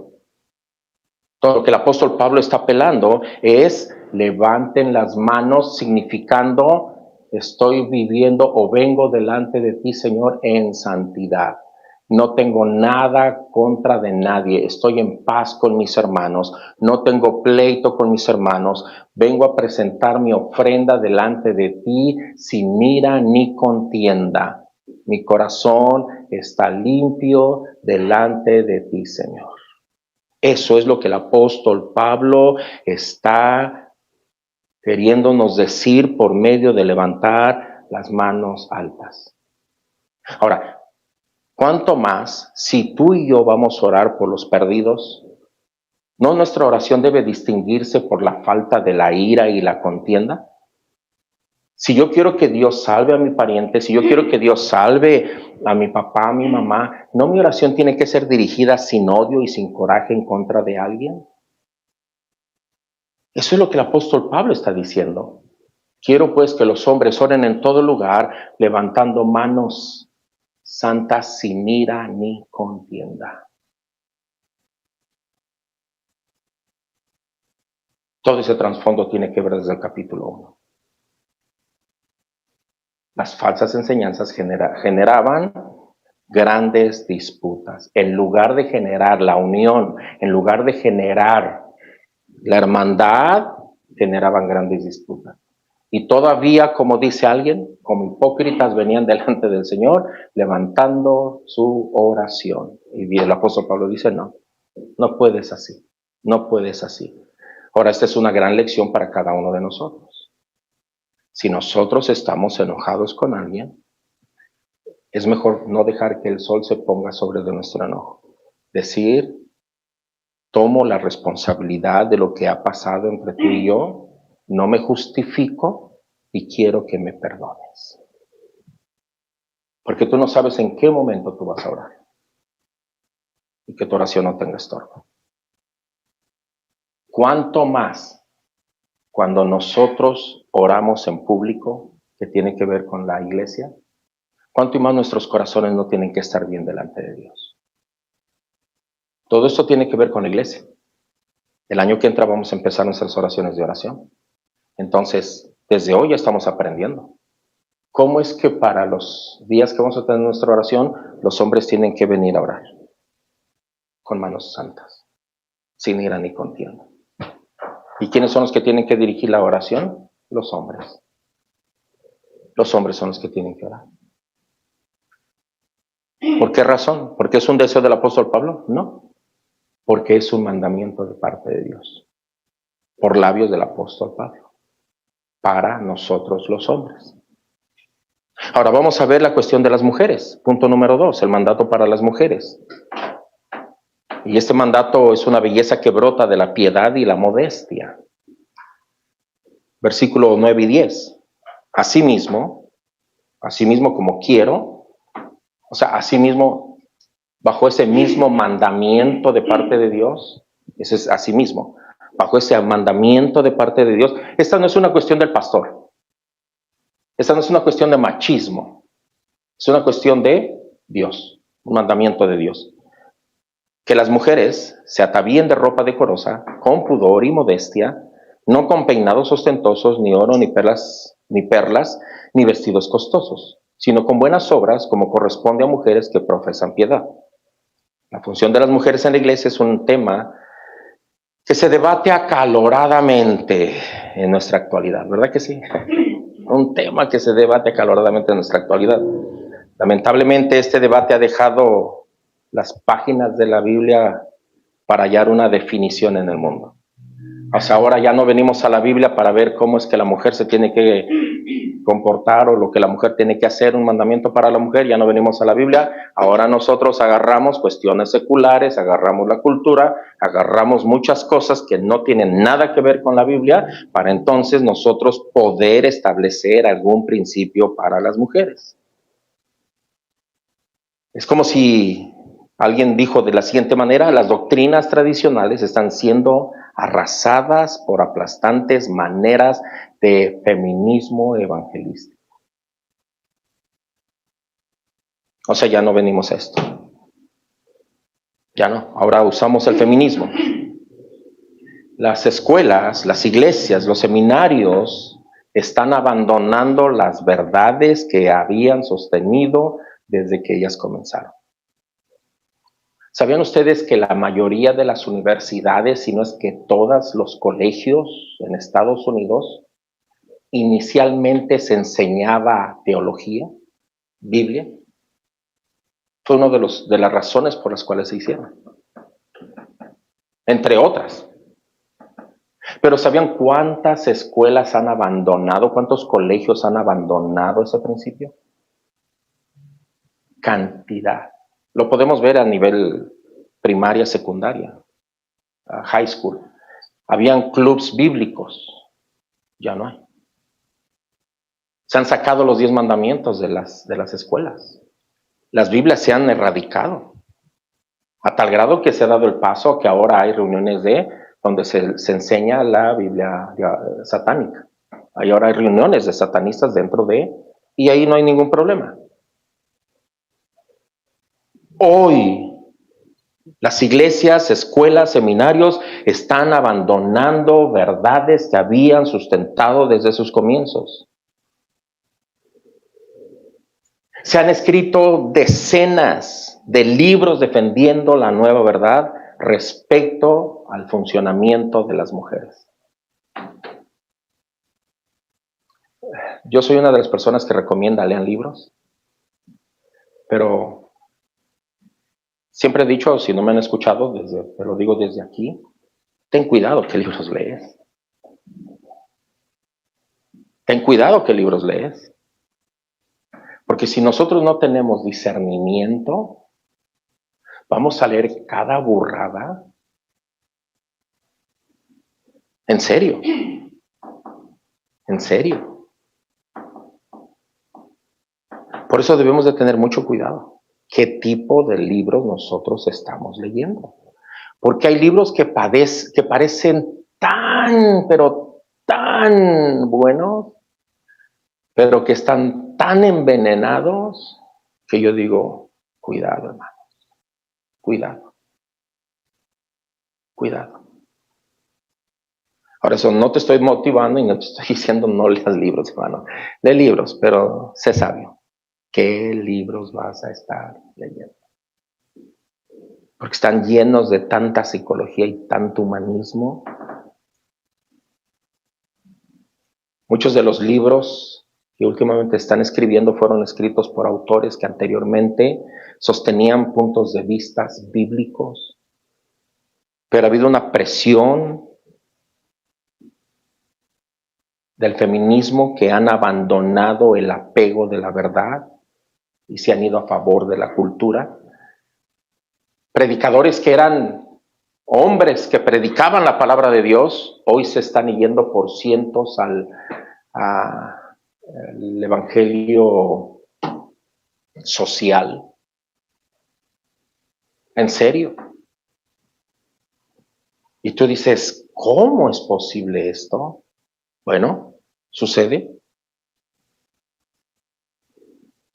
Speaker 1: Todo lo que el apóstol Pablo está apelando es levanten las manos, significando estoy viviendo o vengo delante de ti, Señor, en santidad. No tengo nada contra de nadie, estoy en paz con mis hermanos, no tengo pleito con mis hermanos, vengo a presentar mi ofrenda delante de ti sin ira ni contienda. Mi corazón está limpio delante de ti, Señor. Eso es lo que el apóstol Pablo está queriéndonos decir por medio de levantar las manos altas. Ahora, ¿cuánto más si tú y yo vamos a orar por los perdidos? ¿No nuestra oración debe distinguirse por la falta de la ira y la contienda? Si yo quiero que Dios salve a mi pariente, si yo quiero que Dios salve a mi papá, a mi mamá, ¿no mi oración tiene que ser dirigida sin odio y sin coraje en contra de alguien? Eso es lo que el apóstol Pablo está diciendo. Quiero pues que los hombres oren en todo lugar, levantando manos santas sin ira ni contienda. Todo ese trasfondo tiene que ver desde el capítulo 1. Las falsas enseñanzas generaban grandes disputas. En lugar de generar la unión, en lugar de generar la hermandad, generaban grandes disputas. Y todavía, como dice alguien, como hipócritas venían delante del Señor, levantando su oración. Y el apóstol Pablo dice, no puedes así, no puedes así. Ahora, esta es una gran lección para cada uno de nosotros. Si nosotros estamos enojados con alguien, es mejor no dejar que el sol se ponga sobre de nuestro enojo. Decir, tomo la responsabilidad de lo que ha pasado entre tú y yo, no me justifico y quiero que me perdones. Porque tú no sabes en qué momento tú vas a orar. Y que tu oración no tenga estorbo. ¿Cuánto más cuando nosotros oramos en público, que tiene que ver con la iglesia? ¿Cuánto más nuestros corazones no tienen que estar bien delante de Dios? Todo esto tiene que ver con la iglesia. El año que entra vamos a empezar nuestras oraciones de oración. Entonces, desde hoy ya estamos aprendiendo. ¿Cómo es que para los días que vamos a tener nuestra oración, los hombres tienen que venir a orar? Con manos santas, sin ira ni contienda. ¿Y quiénes son los que tienen que dirigir la oración? Los hombres. Los hombres son los que tienen que orar. ¿Por qué razón? ¿Porque es un deseo del apóstol Pablo? No. Porque es un mandamiento de parte de Dios. Por labios del apóstol Pablo. Para nosotros los hombres. Ahora vamos a ver la cuestión de las mujeres. Punto número 2, el mandato para las mujeres. Y este mandato es una belleza que brota de la piedad y la modestia. Versículo 9 y 10. Asimismo como quiero, o sea, asimismo, bajo ese mismo mandamiento de parte de Dios, ese es asimismo, bajo ese mandamiento de parte de Dios, esta no es una cuestión del pastor, esta no es una cuestión de machismo, es una cuestión de Dios, un mandamiento de Dios. Que las mujeres se atavíen de ropa decorosa, con pudor y modestia, no con peinados ostentosos, ni oro, ni perlas, ni vestidos costosos, sino con buenas obras, como corresponde a mujeres que profesan piedad. La función de las mujeres en la iglesia es un tema que se debate acaloradamente en nuestra actualidad, ¿verdad que sí? Un tema que se debate acaloradamente en nuestra actualidad. Lamentablemente este debate ha dejado las páginas de la Biblia para hallar una definición en el mundo. O sea, ahora ya no venimos a la Biblia para ver cómo es que la mujer se tiene que comportar o lo que la mujer tiene que hacer, un mandamiento para la mujer, ya no venimos a la Biblia. Ahora nosotros agarramos cuestiones seculares, agarramos la cultura, agarramos muchas cosas que no tienen nada que ver con la Biblia para entonces nosotros poder establecer algún principio para las mujeres. Es como si alguien dijo de la siguiente manera: las doctrinas tradicionales están siendo arrasadas por aplastantes maneras de feminismo evangelístico. O sea, ya no venimos a esto. Ya no, ahora usamos el feminismo. Las escuelas, las iglesias, los seminarios están abandonando las verdades que habían sostenido desde que ellas comenzaron. ¿Sabían ustedes que la mayoría de las universidades, si no es que todos los colegios en Estados Unidos, inicialmente se enseñaba teología, Biblia? Fue una de las razones por las cuales se hicieron, entre otras. Pero ¿sabían cuántas escuelas han abandonado, cuántos colegios han abandonado ese principio? Cantidad. Lo podemos ver a nivel primaria, secundaria, high school. Habían clubs bíblicos, ya no hay. Se han sacado los 10 mandamientos de las escuelas. Las Biblias se han erradicado. A tal grado que se ha dado el paso a que ahora hay reuniones donde se enseña la Biblia satánica. Ahora hay reuniones de satanistas dentro y ahí no hay ningún problema. Hoy, las iglesias, escuelas, seminarios están abandonando verdades que habían sustentado desde sus comienzos. Se han escrito decenas de libros defendiendo la nueva verdad respecto al funcionamiento de las mujeres. Yo soy una de las personas que recomienda lean libros, pero siempre he dicho, si no me han escuchado, te lo digo desde aquí, ten cuidado qué libros lees. Ten cuidado qué libros lees. Porque si nosotros no tenemos discernimiento, vamos a leer cada burrada. En serio. En serio. Por eso debemos de tener mucho cuidado. ¿Qué tipo de libros nosotros estamos leyendo? Porque hay libros que parecen tan, pero tan buenos, pero que están tan envenenados, que yo digo, cuidado, hermano, cuidado, cuidado. Ahora eso no te estoy motivando y no te estoy diciendo no leas libros, hermano. Lee libros, pero sé sabio. ¿Qué libros vas a estar leyendo? Porque están llenos de tanta psicología y tanto humanismo. Muchos de los libros que últimamente están escribiendo fueron escritos por autores que anteriormente sostenían puntos de vista bíblicos, pero ha habido una presión del feminismo que han abandonado el apego de la verdad y se han ido a favor de la cultura. Predicadores que eran hombres que predicaban la palabra de Dios, hoy se están yendo por cientos al evangelio social. ¿En serio? Y tú dices, ¿cómo es posible esto? Bueno, sucede.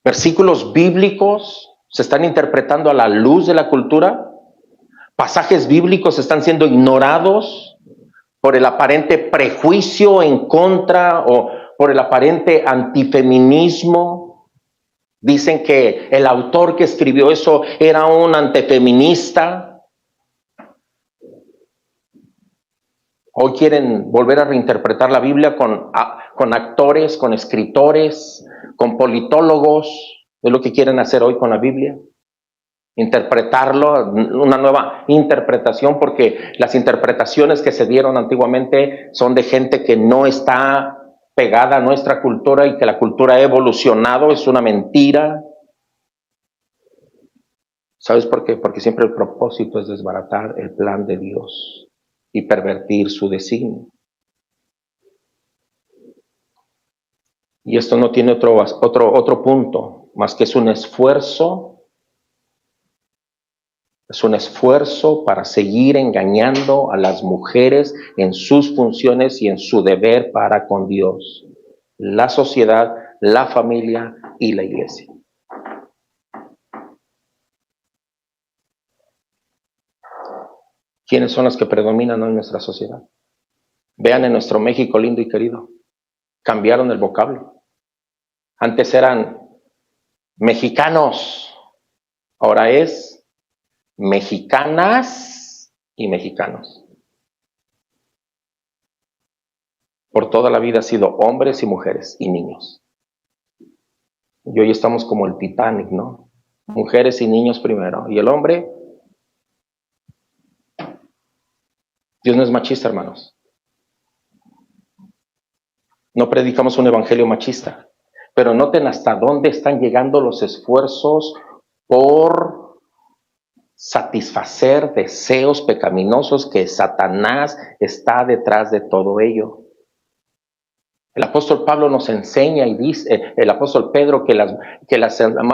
Speaker 1: Versículos bíblicos se están interpretando a la luz de la cultura. Pasajes bíblicos están siendo ignorados por el aparente prejuicio en contra o por el aparente antifeminismo. Dicen que el autor que escribió eso era un antifeminista. Hoy quieren volver a reinterpretar la Biblia con actores, con escritores, con politólogos. Es lo que quieren hacer hoy con la Biblia. Interpretarlo, una nueva interpretación, porque las interpretaciones que se dieron antiguamente son de gente que no está pegada a nuestra cultura y que la cultura ha evolucionado. Es una mentira. ¿Sabes por qué? Porque siempre el propósito es desbaratar el plan de Dios y pervertir su designio. Y esto no tiene otro punto, más que es un esfuerzo para seguir engañando a las mujeres en sus funciones y en su deber para con Dios, la sociedad, la familia y la iglesia. ¿Quiénes son las que predominan en nuestra sociedad? Vean en nuestro México lindo y querido. Cambiaron el vocablo. Antes eran mexicanos, ahora es mexicanas y mexicanos. Por toda la vida ha sido hombres y mujeres y niños. Y hoy estamos como el Titanic, ¿no? Mujeres y niños primero. ¿Y el hombre? Dios no es machista, hermanos. No predicamos un evangelio machista. Pero noten hasta dónde están llegando los esfuerzos por satisfacer deseos pecaminosos, que Satanás está detrás de todo ello. El apóstol Pablo nos enseña y dice, el apóstol Pedro, que las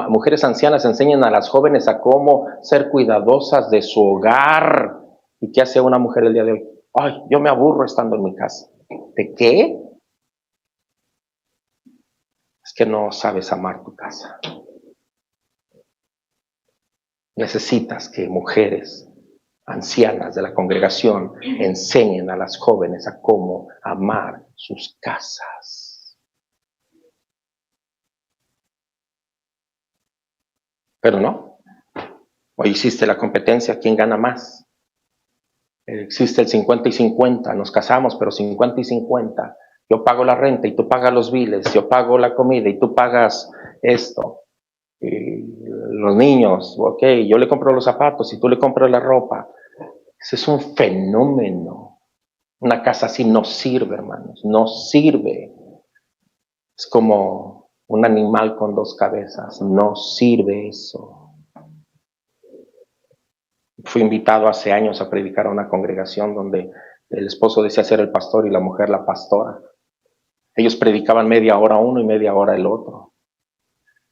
Speaker 1: mujeres ancianas enseñan a las jóvenes a cómo ser cuidadosas de su hogar. ¿Y qué hace una mujer el día de hoy? Ay, yo me aburro estando en mi casa. ¿De qué? Es que no sabes amar tu casa. Necesitas que mujeres ancianas de la congregación enseñen a las jóvenes a cómo amar sus casas. Pero no. Hoy existe la competencia, ¿quién gana más? Existe el 50 y 50, nos casamos, pero 50 y 50. Yo pago la renta y tú pagas los biles, yo pago la comida y tú pagas esto. Y los niños, ok, yo le compro los zapatos y tú le compras la ropa. Ese es un fenómeno. Una casa así no sirve, hermanos, no sirve. Es como un animal con dos cabezas, no sirve eso. Fui invitado hace años a predicar a una congregación donde el esposo decía ser el pastor y la mujer la pastora. Ellos predicaban media hora uno y media hora el otro.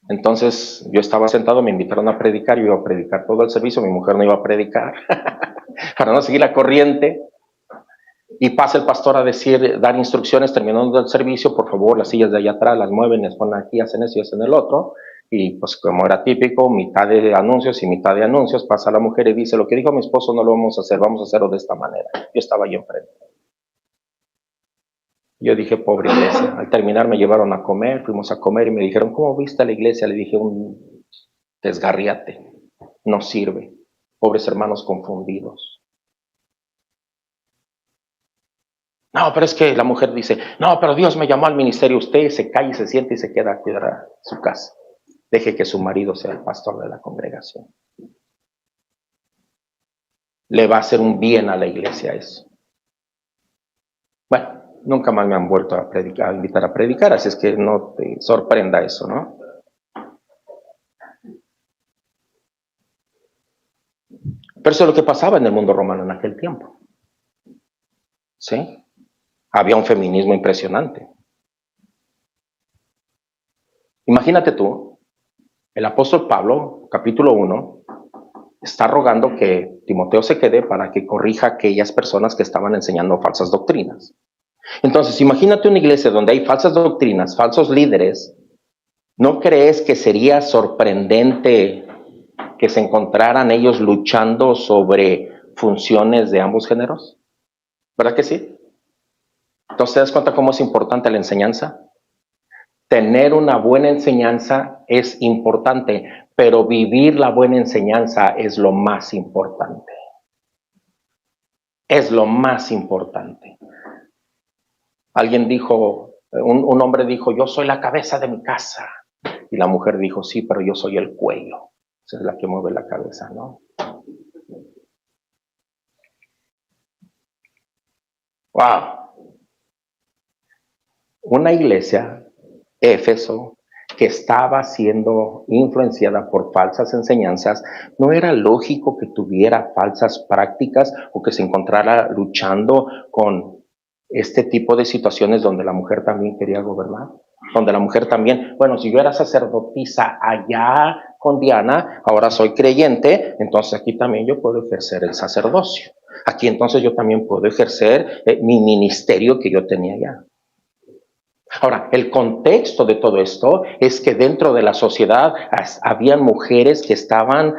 Speaker 1: Entonces yo estaba sentado, me invitaron a predicar, yo iba a predicar todo el servicio, mi mujer no iba a predicar, para no seguir la corriente. Y pasa el pastor a decir, dar instrucciones terminando el servicio, por favor, las sillas de allá atrás las mueven, las ponen aquí, hacen eso y hacen el otro. Y pues como era típico, mitad de anuncios y mitad de anuncios, pasa la mujer y dice, lo que dijo mi esposo no lo vamos a hacer, vamos a hacerlo de esta manera. Yo estaba ahí enfrente. Yo dije, pobre iglesia. Al terminar me llevaron a comer, fuimos a comer y me dijeron, ¿cómo viste la iglesia? Le dije, un desgarriate, no sirve. Pobres hermanos confundidos. No, pero es que la mujer dice, no, pero Dios me llamó al ministerio. Usted se calla y se siente y se queda a cuidar su casa. Deje que su marido sea el pastor de la congregación. Le va a hacer un bien a la iglesia eso. Bueno, nunca más me han vuelto a predicar, a invitar a predicar, así es que no te sorprenda eso, ¿no? Pero eso es lo que pasaba en el mundo romano en aquel tiempo. ¿Sí? Había un feminismo impresionante. Imagínate tú, el apóstol Pablo, capítulo 1, está rogando que Timoteo se quede para que corrija a aquellas personas que estaban enseñando falsas doctrinas. Entonces, imagínate una iglesia donde hay falsas doctrinas, falsos líderes. ¿No crees que sería sorprendente que se encontraran ellos luchando sobre funciones de ambos géneros? ¿Verdad que sí? Entonces, ¿te das cuenta cómo es importante la enseñanza? Tener una buena enseñanza es importante, pero vivir la buena enseñanza es lo más importante. Es lo más importante. Alguien dijo, un hombre dijo, yo soy la cabeza de mi casa. Y la mujer dijo, sí, pero yo soy el cuello. Esa es la que mueve la cabeza, ¿no? ¡Wow! Una iglesia, Éfeso, que estaba siendo influenciada por falsas enseñanzas, ¿no era lógico que tuviera falsas prácticas o que se encontrara luchando con este tipo de situaciones donde la mujer también quería gobernar? Donde la mujer también, bueno, si yo era sacerdotisa allá con Diana, ahora soy creyente, entonces aquí también yo puedo ejercer el sacerdocio. Aquí entonces yo también puedo ejercer mi ministerio que yo tenía allá. Ahora, el contexto de todo esto es que dentro de la sociedad habían mujeres que estaban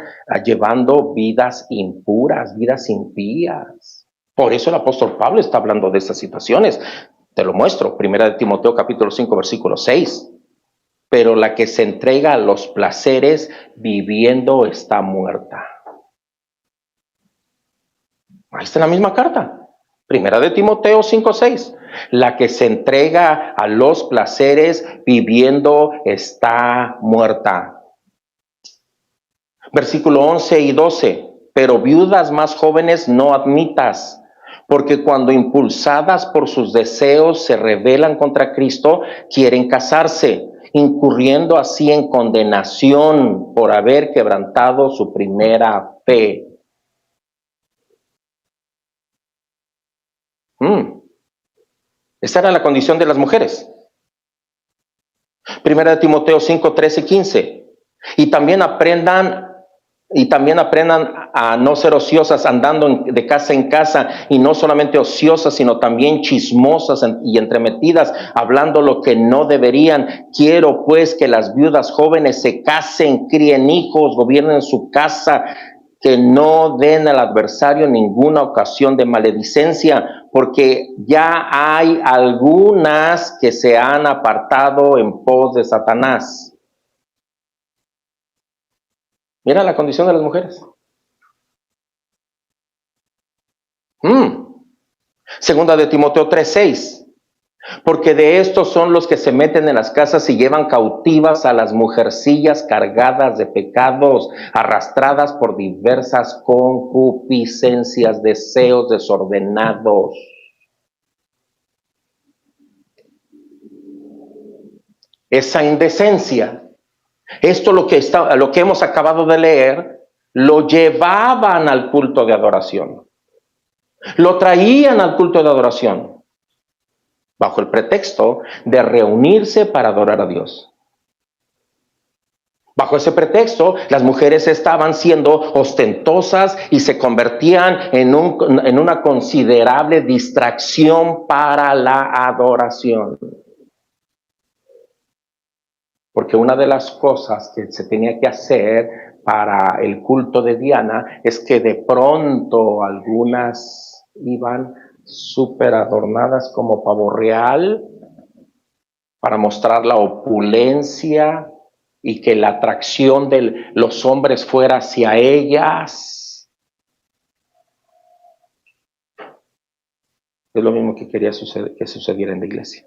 Speaker 1: llevando vidas impuras, vidas impías. Por eso el apóstol Pablo está hablando de estas situaciones. Te lo muestro, 1 Timoteo capítulo 5, versículo 6. Pero la que se entrega a los placeres viviendo está muerta. Ahí está en la misma carta. 1 Timoteo 5:6. La que se entrega a los placeres viviendo está muerta. Versículo 11 y 12. Pero viudas más jóvenes no admitas, porque cuando impulsadas por sus deseos se rebelan contra Cristo, quieren casarse, incurriendo así en condenación por haber quebrantado su primera fe. Esa era la condición de las mujeres. 1 Timoteo 5, 13 y 15. Y también aprendan a no ser ociosas, andando de casa en casa, y no solamente ociosas, sino también chismosas y entremetidas, hablando lo que no deberían. Quiero pues que las viudas jóvenes se casen, críen hijos, gobiernen su casa, que no den al adversario ninguna ocasión de maledicencia, porque ya hay algunas que se han apartado en pos de Satanás. Mira la condición de las mujeres. Segunda de Timoteo 3:6. Porque de estos son los que se meten en las casas y llevan cautivas a las mujercillas cargadas de pecados, arrastradas por diversas concupiscencias, deseos desordenados. Esa indecencia, esto lo que hemos acabado de leer, lo llevaban al culto de adoración. Lo traían al culto de adoración bajo el pretexto de reunirse para adorar a Dios. Bajo ese pretexto, las mujeres estaban siendo ostentosas y se convertían en una considerable distracción para la adoración. Porque una de las cosas que se tenía que hacer para el culto de Diana es que de pronto algunas iban súper adornadas como pavo real para mostrar la opulencia y que la atracción de los hombres fuera hacia ellas. Es lo mismo que quería que sucediera en la iglesia.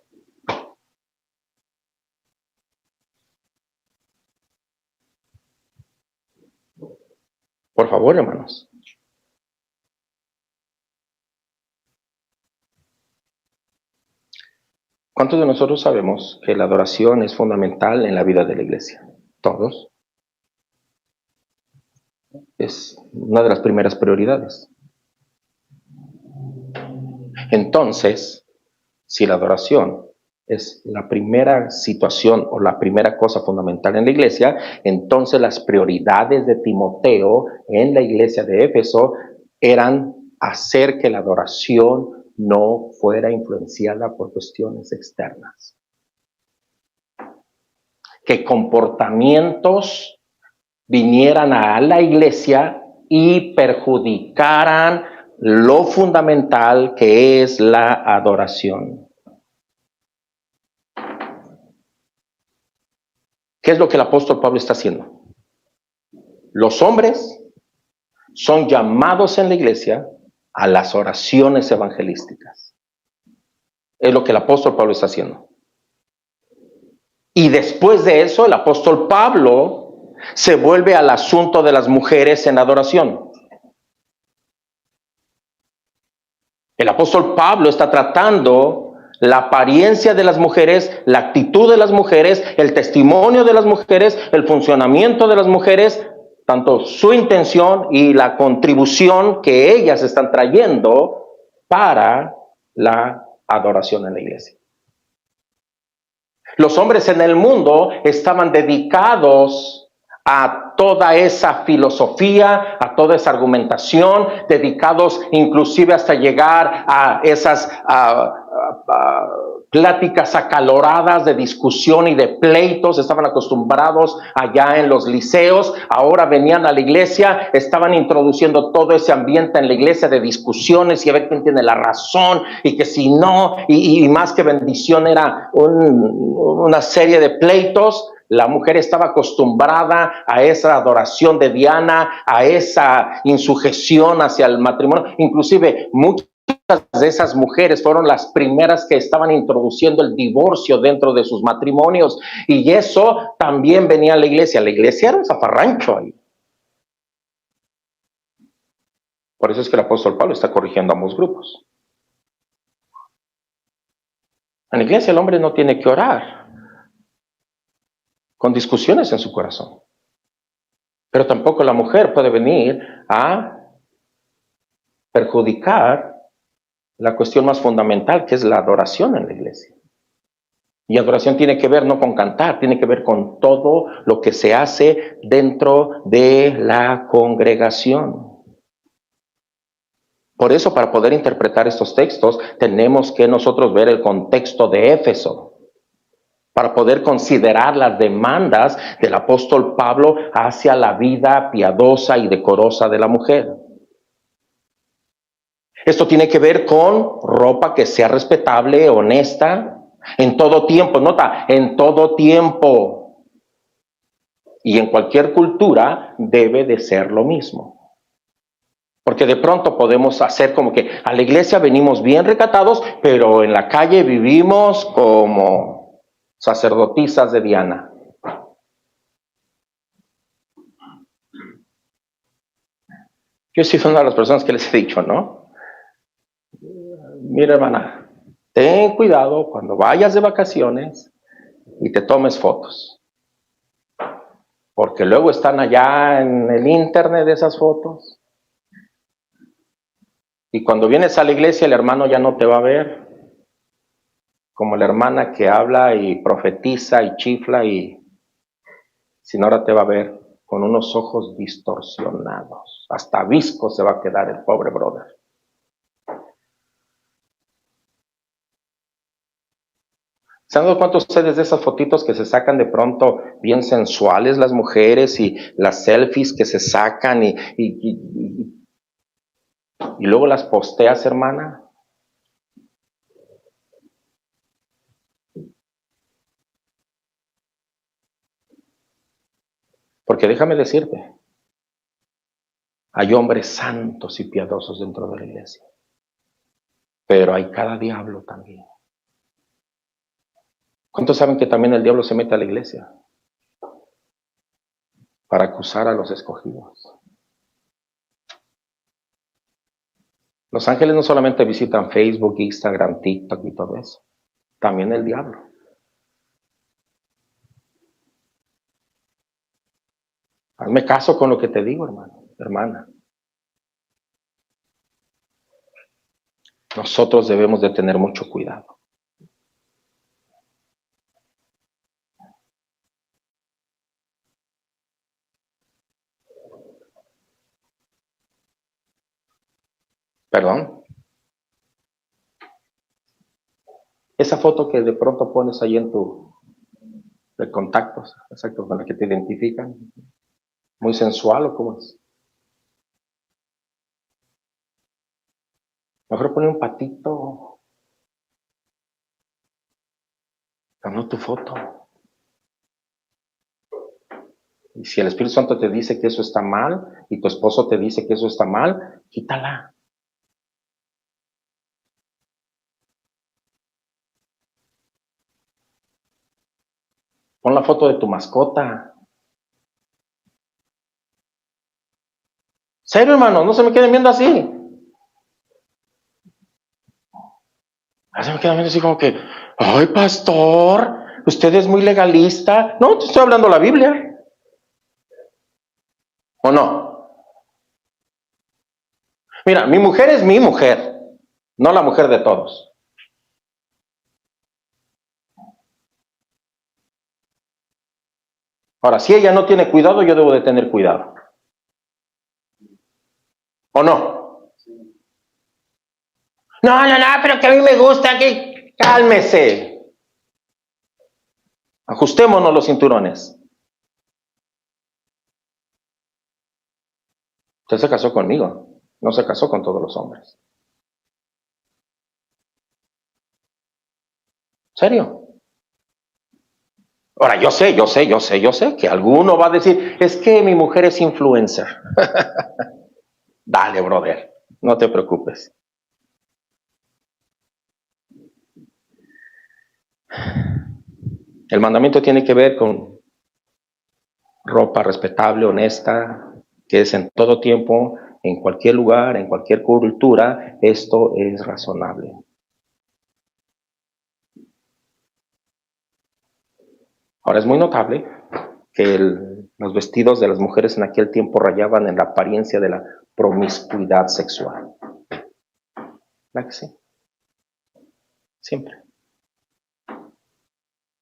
Speaker 1: Por favor, hermanos. ¿Cuántos de nosotros sabemos que la adoración es fundamental en la vida de la iglesia? ¿Todos? Es una de las primeras prioridades. Entonces, si la adoración es la primera situación o la primera cosa fundamental en la iglesia, entonces las prioridades de Timoteo en la iglesia de Éfeso eran hacer que la adoración no fuera influenciada por cuestiones externas. Que comportamientos vinieran a la iglesia y perjudicaran lo fundamental que es la adoración. ¿Qué es lo que el apóstol Pablo está haciendo? Los hombres son llamados en la iglesia a las oraciones evangelísticas. Es lo que el apóstol Pablo está haciendo. Y después de eso, el apóstol Pablo se vuelve al asunto de las mujeres en adoración. El apóstol Pablo está tratando la apariencia de las mujeres, la actitud de las mujeres, el testimonio de las mujeres, el funcionamiento de las mujeres, tanto su intención y la contribución que ellas están trayendo para la adoración en la iglesia. Los hombres en el mundo estaban dedicados a toda esa filosofía, a toda esa argumentación, dedicados inclusive hasta llegar a esas pláticas acaloradas de discusión y de pleitos. Estaban acostumbrados allá en los liceos, ahora venían a la iglesia, estaban introduciendo todo ese ambiente en la iglesia de discusiones y a ver quién tiene la razón y que si no, y más que bendición era una serie de pleitos. La mujer estaba acostumbrada a esa adoración de Diana, a esa insujeción hacia el matrimonio. Inclusive muchas de esas mujeres fueron las primeras que estaban introduciendo el divorcio dentro de sus matrimonios, y eso también venía a la iglesia. La iglesia era un zafarrancho ahí. Por eso es que el apóstol Pablo está corrigiendo ambos grupos. En la iglesia el hombre no tiene que orar con discusiones en su corazón, pero tampoco la mujer puede venir a perjudicar la cuestión más fundamental, que es la adoración en la iglesia. Y adoración tiene que ver no con cantar, tiene que ver con todo lo que se hace dentro de la congregación. Por eso, para poder interpretar estos textos, tenemos que nosotros ver el contexto de Éfeso, para poder considerar las demandas del apóstol Pablo hacia la vida piadosa y decorosa de la mujer. Esto tiene que ver con ropa que sea respetable, honesta, en todo tiempo. Nota, en todo tiempo. Y en cualquier cultura debe de ser lo mismo. Porque de pronto podemos hacer como que a la iglesia venimos bien recatados, pero en la calle vivimos como sacerdotisas de Diana. Yo sí soy una de las personas que les he dicho, ¿no? Mira, hermana, ten cuidado cuando vayas de vacaciones y te tomes fotos. Porque luego están allá en el internet de esas fotos. Y cuando vienes a la iglesia, el hermano ya no te va a ver como la hermana que habla y profetiza y chifla y Si no, ahora te va a ver con unos ojos distorsionados. Hasta visco se va a quedar el pobre brother. ¿Se han dado cuenta ustedes de esas fotitos que se sacan de pronto bien sensuales las mujeres y las selfies que se sacan y luego las posteas, hermana? Porque déjame decirte, hay hombres santos y piadosos dentro de la iglesia, pero hay cada diablo también. ¿Cuántos saben que también el diablo se mete a la iglesia para acusar a los escogidos? Los ángeles no solamente visitan Facebook, Instagram, TikTok y todo eso, también el diablo. Hazme caso con lo que te digo, hermano, hermana. Nosotros debemos de tener mucho cuidado. ¿Perdón? Esa foto que de pronto pones ahí en tu de contactos, exacto, con la que te identifican, muy sensual o cómo es. Mejor pone un patito, no tu foto. Y si el Espíritu Santo te dice que eso está mal y tu esposo te dice que eso está mal, quítala. Pon la foto de tu mascota. ¿Serio, hermano? No se me queden viendo así. Se me quedan viendo así como que, ay, pastor, usted es muy legalista. No, te estoy hablando la Biblia. ¿O no? Mira, mi mujer es mi mujer, no la mujer de todos. Ahora, si ella no tiene cuidado, yo debo de tener cuidado. ¿O no? No, pero que a mí me gusta que... Cálmese. Ajustémonos los cinturones. Usted se casó conmigo, no se casó con todos los hombres. ¿Serio? Ahora, yo sé que alguno va a decir, es que mi mujer es influencer. Dale, brother, no te preocupes. El mandamiento tiene que ver con ropa respetable, honesta, que es en todo tiempo, en cualquier lugar, en cualquier cultura, esto es razonable. Ahora es muy notable que los vestidos de las mujeres en aquel tiempo rayaban en la apariencia de la promiscuidad sexual. ¿Verdad que sí? Siempre.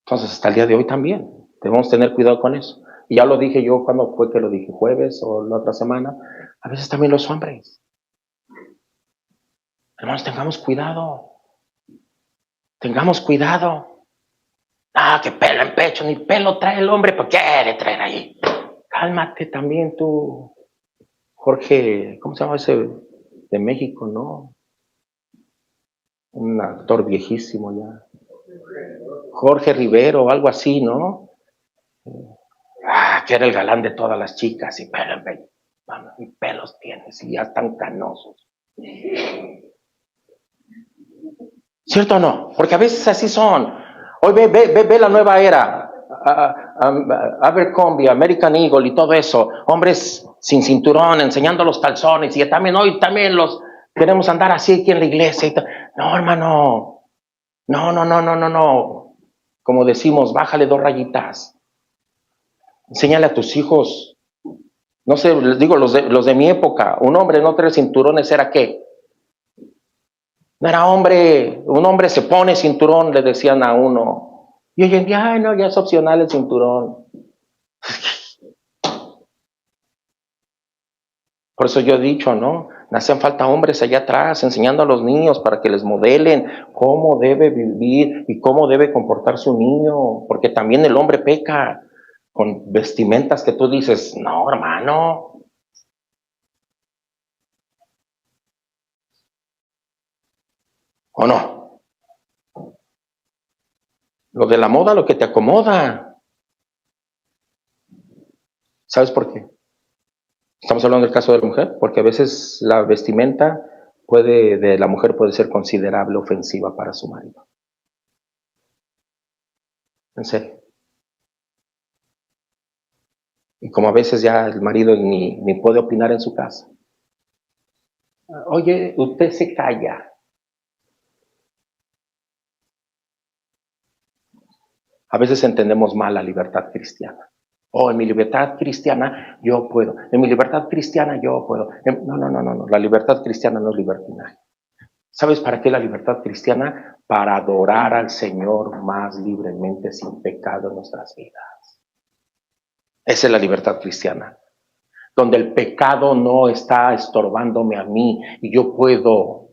Speaker 1: Entonces, hasta el día de hoy también debemos tener cuidado con eso. Y ya lo dije yo cuando fue que lo dije, jueves o la otra semana. A veces también los hombres. Hermanos, tengamos cuidado. Tengamos cuidado. Ah, que pelo en pecho, ni pelo trae el hombre, ¿por qué quiere traer ahí? Cálmate también tú, Jorge, ¿cómo se llama ese de México, no? Un actor viejísimo ya. Jorge Rivero o algo así, ¿no? Que era el galán de todas las chicas, y pelo en pecho. Y pelos tienes, y ya están canosos. ¿Cierto o no? Porque a veces así son. Hoy ve la nueva era. Abercrombie, American Eagle y todo eso. Hombres sin cinturón, enseñando los calzones. Y también hoy también los queremos andar así aquí en la iglesia. No, hermano. No. Como decimos, bájale 2 rayitas. Enséñale a tus hijos. No sé, les digo, los de mi época. Un hombre no trae cinturones, ¿era qué? No era hombre, un hombre se pone cinturón, le decían a uno. Y hoy en día, no, ya es opcional el cinturón. Por eso yo he dicho, ¿no? Hacen falta hombres allá atrás enseñando a los niños para que les modelen cómo debe vivir y cómo debe comportarse un niño, porque también el hombre peca con vestimentas que tú dices, no, hermano. ¿O no? Lo de la moda, lo que te acomoda. ¿Sabes por qué? Estamos hablando del caso de la mujer, porque a veces la vestimenta de la mujer puede ser considerable ofensiva para su marido. En serio. Y como a veces ya el marido ni puede opinar en su casa. Oye, usted se calla. A veces entendemos mal la libertad cristiana. Oh, en mi libertad cristiana yo puedo. En mi libertad cristiana yo puedo. No. La libertad cristiana no es libertinaje. ¿Sabes para qué la libertad cristiana? Para adorar al Señor más libremente, sin pecado en nuestras vidas. Esa es la libertad cristiana. Donde el pecado no está estorbándome a mí y yo puedo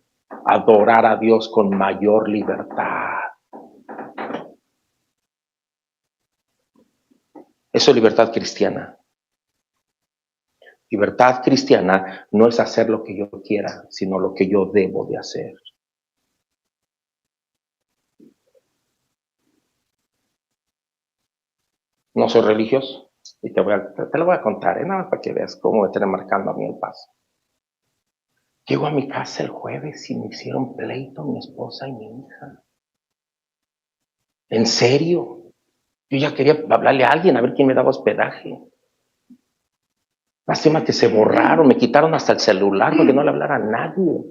Speaker 1: adorar a Dios con mayor libertad. Eso es libertad cristiana. Libertad cristiana no es hacer lo que yo quiera, sino lo que yo debo de hacer. No soy religioso y te lo voy a contar, nada más para que veas cómo me están marcando a mí el paso. Llego a mi casa el jueves y me hicieron pleito mi esposa y mi hija. ¿En serio? Yo ya quería hablarle a alguien a ver quién me daba hospedaje. Lástima que se borraron, me quitaron hasta el celular porque no le hablara a nadie.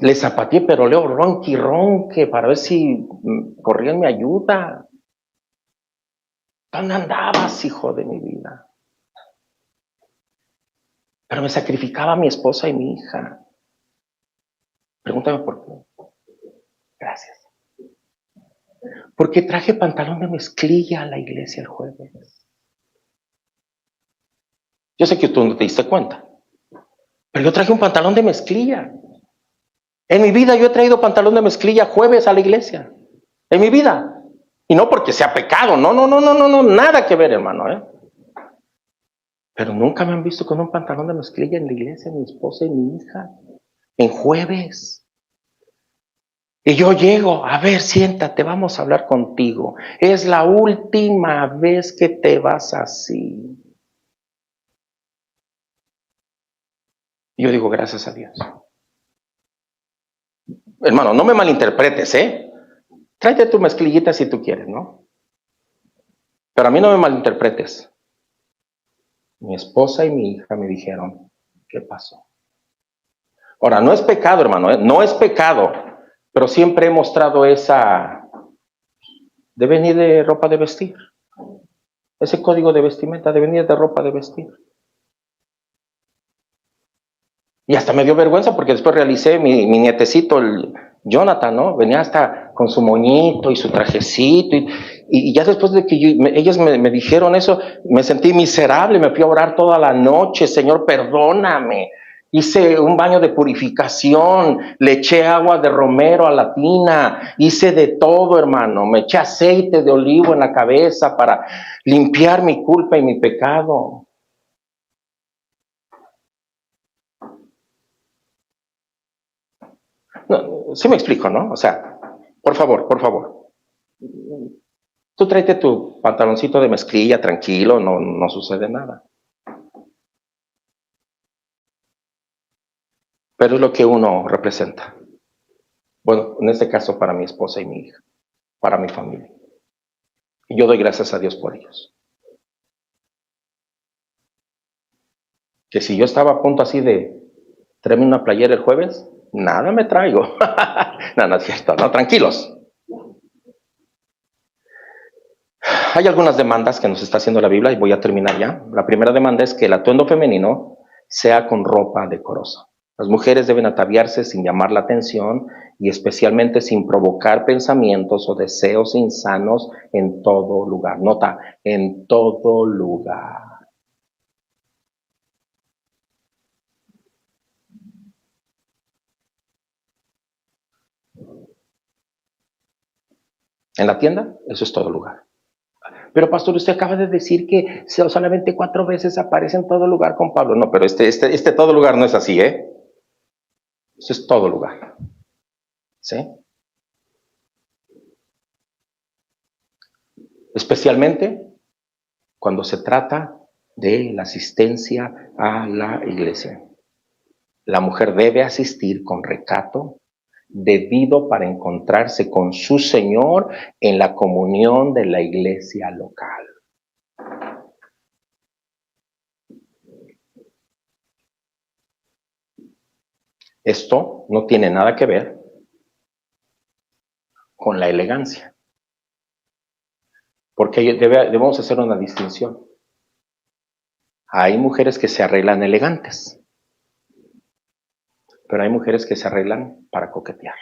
Speaker 1: Le zapateé, pero leo ronque para ver si corrían mi ayuda. ¿Dónde andabas, hijo de mi vida? Pero me sacrificaba a mi esposa y mi hija. Pregúntame por qué. Gracias. Porque traje pantalón de mezclilla a la iglesia el jueves. Yo sé que tú no te diste cuenta, pero yo traje un pantalón de mezclilla. En mi vida yo he traído pantalón de mezclilla jueves a la iglesia. En mi vida. Y no porque sea pecado, no, nada que ver, hermano, Pero nunca me han visto con un pantalón de mezclilla en la iglesia, mi esposa y mi hija, en jueves. Y yo llego, a ver, siéntate, vamos a hablar contigo. Es la última vez que te vas así. Y yo digo, gracias a Dios. Hermano, no me malinterpretes, Tráete tu mezclillita si tú quieres, ¿no? Pero a mí no me malinterpretes. Mi esposa y mi hija me dijeron, ¿qué pasó? Ahora, no es pecado, hermano, no es pecado, pero siempre he mostrado esa de venir de ropa de vestir. Ese código de vestimenta de venir de ropa de vestir. Y hasta me dio vergüenza porque después realicé mi nietecito, el Jonathan, ¿no? Venía hasta con su moñito y su trajecito. Y ya después de que ellos me dijeron eso, me sentí miserable, me fui a orar toda la noche, Señor, perdóname. Hice un baño de purificación, le eché agua de romero a la tina, hice de todo, hermano. Me eché aceite de olivo en la cabeza para limpiar mi culpa y mi pecado. No, sí me explico, ¿no? O sea, por favor. Tú tráete tu pantaloncito de mezclilla, tranquilo, no sucede nada. Pero es lo que uno representa. Bueno, en este caso para mi esposa y mi hija, para mi familia. Y yo doy gracias a Dios por ellos. Que si yo estaba a punto así de traerme una playera el jueves, nada me traigo. No es cierto, no, tranquilos. Hay algunas demandas que nos está haciendo la Biblia y voy a terminar ya. La primera demanda es que el atuendo femenino sea con ropa decorosa. Las mujeres deben ataviarse sin llamar la atención y especialmente sin provocar pensamientos o deseos insanos en todo lugar. Nota, en todo lugar. En la tienda, eso es todo lugar. Pero pastor, usted acaba de decir que solamente 4 veces aparece en todo lugar con Pablo. No, pero este todo lugar no es así, ¿eh? Eso es todo lugar. ¿Sí? Especialmente cuando se trata de la asistencia a la iglesia. La mujer debe asistir con recato, debido para encontrarse con su Señor en la comunión de la iglesia local. Esto no tiene nada que ver con la elegancia, porque debemos hacer una distinción. Hay mujeres que se arreglan elegantes, pero hay mujeres que se arreglan para coquetear.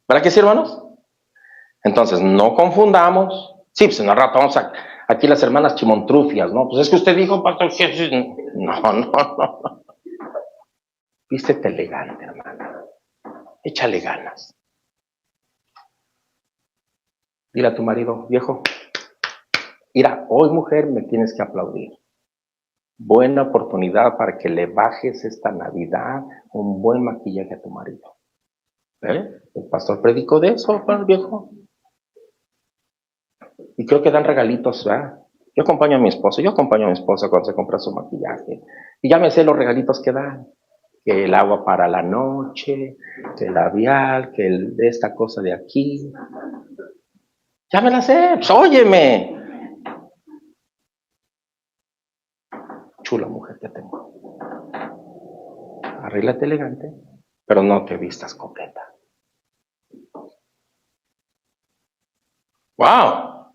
Speaker 1: ¿Para qué sí, hermanos? Entonces, no confundamos. Sí, pues en un rato vamos aquí las hermanas chimontrufias, ¿no? Pues es que usted dijo, pastor, no. Vístete elegante, hermana. Échale ganas. Dile a tu marido, viejo, mira, hoy mujer me tienes que aplaudir. Buena oportunidad para que le bajes esta Navidad un buen maquillaje a tu marido. ¿Eh? El pastor predicó de eso, viejo. Y creo que dan regalitos, ¿verdad? Yo acompaño a mi esposa cuando se compra su maquillaje. Y ya me sé los regalitos que dan. Que el agua para la noche, que el labial, que esta cosa de aquí. Ya me la sé, pues óyeme. Chula mujer que tengo. Arréglate elegante, pero no te vistas coqueta. ¡Wow!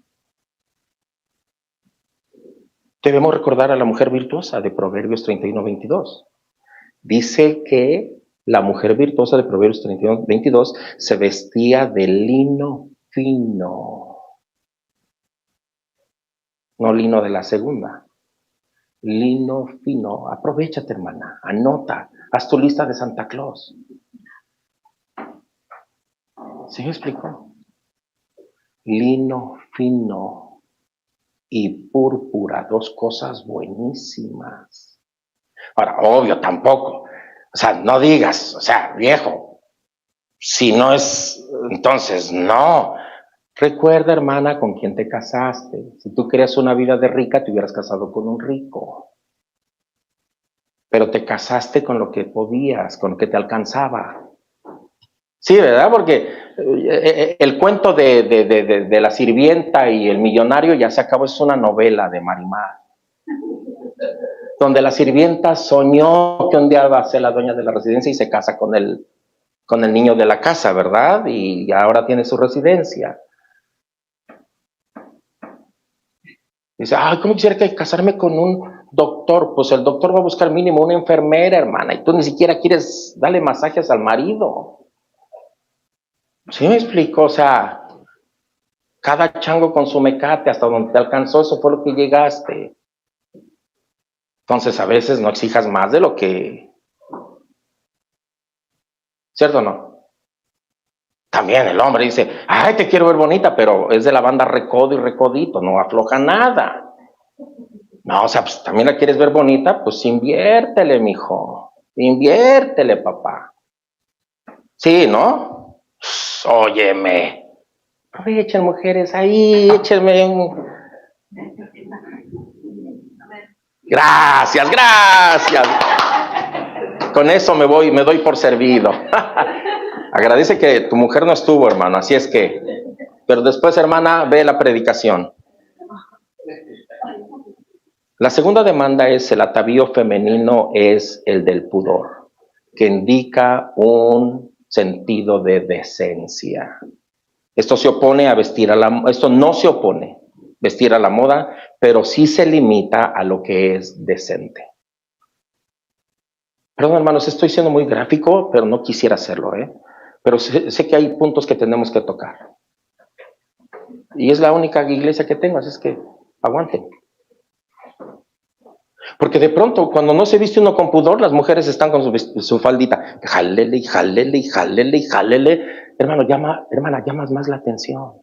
Speaker 1: Debemos recordar a la mujer virtuosa de Proverbios 31:22. Dice que la mujer virtuosa de Proverbios 31:22 se vestía de lino fino. No lino de la segunda. Lino fino. Aprovechate, hermana. Anota. Haz tu lista de Santa Claus. ¿Sí me explico? Lino fino y púrpura. 2 cosas buenísimas. Ahora, obvio, tampoco. O sea, no digas, o sea, viejo, si no es, entonces, no. Recuerda, hermana, con quién te casaste. Si tú querías una vida de rica, te hubieras casado con un rico. Pero te casaste con lo que podías, con lo que te alcanzaba. Sí, ¿verdad? Porque el cuento de la sirvienta y el millonario ya se acabó, es una novela de Marimar. Donde la sirvienta soñó que un día va a ser la dueña de la residencia y se casa con el niño de la casa, ¿verdad? Y ahora tiene su residencia. Dice, ¿cómo quisiera casarme con un doctor? Pues el doctor va a buscar mínimo una enfermera, hermana, y tú ni siquiera quieres darle masajes al marido. ¿Sí me explico? O sea, cada chango con su mecate, hasta donde te alcanzó, eso fue lo que llegaste. Entonces, a veces no exijas más de lo que... ¿Cierto o no? También el hombre dice, te quiero ver bonita, pero es de la banda recodo y recodito, no afloja nada. No, o sea, pues también la quieres ver bonita, pues inviértele, mijo. Inviértele, papá. Sí, ¿no? Pues, óyeme. Aprovechen, mujeres, ahí, échenme un... Gracias. Con eso me doy por servido. Agradece que tu mujer no estuvo, hermano, así es que... Pero después, hermana, ve la predicación. La segunda demanda es el atavío femenino, es el del pudor, que indica un sentido de decencia. Esto se opone a esto no se opone vestir a la moda, pero sí se limita a lo que es decente. Perdón, hermanos, estoy siendo muy gráfico, pero no quisiera hacerlo, Pero sé que hay puntos que tenemos que tocar. Y es la única iglesia que tengo, así es que aguanten. Porque de pronto, cuando no se viste uno con pudor, las mujeres están con su faldita, jalele. Hermano, hermana, llamas más la atención.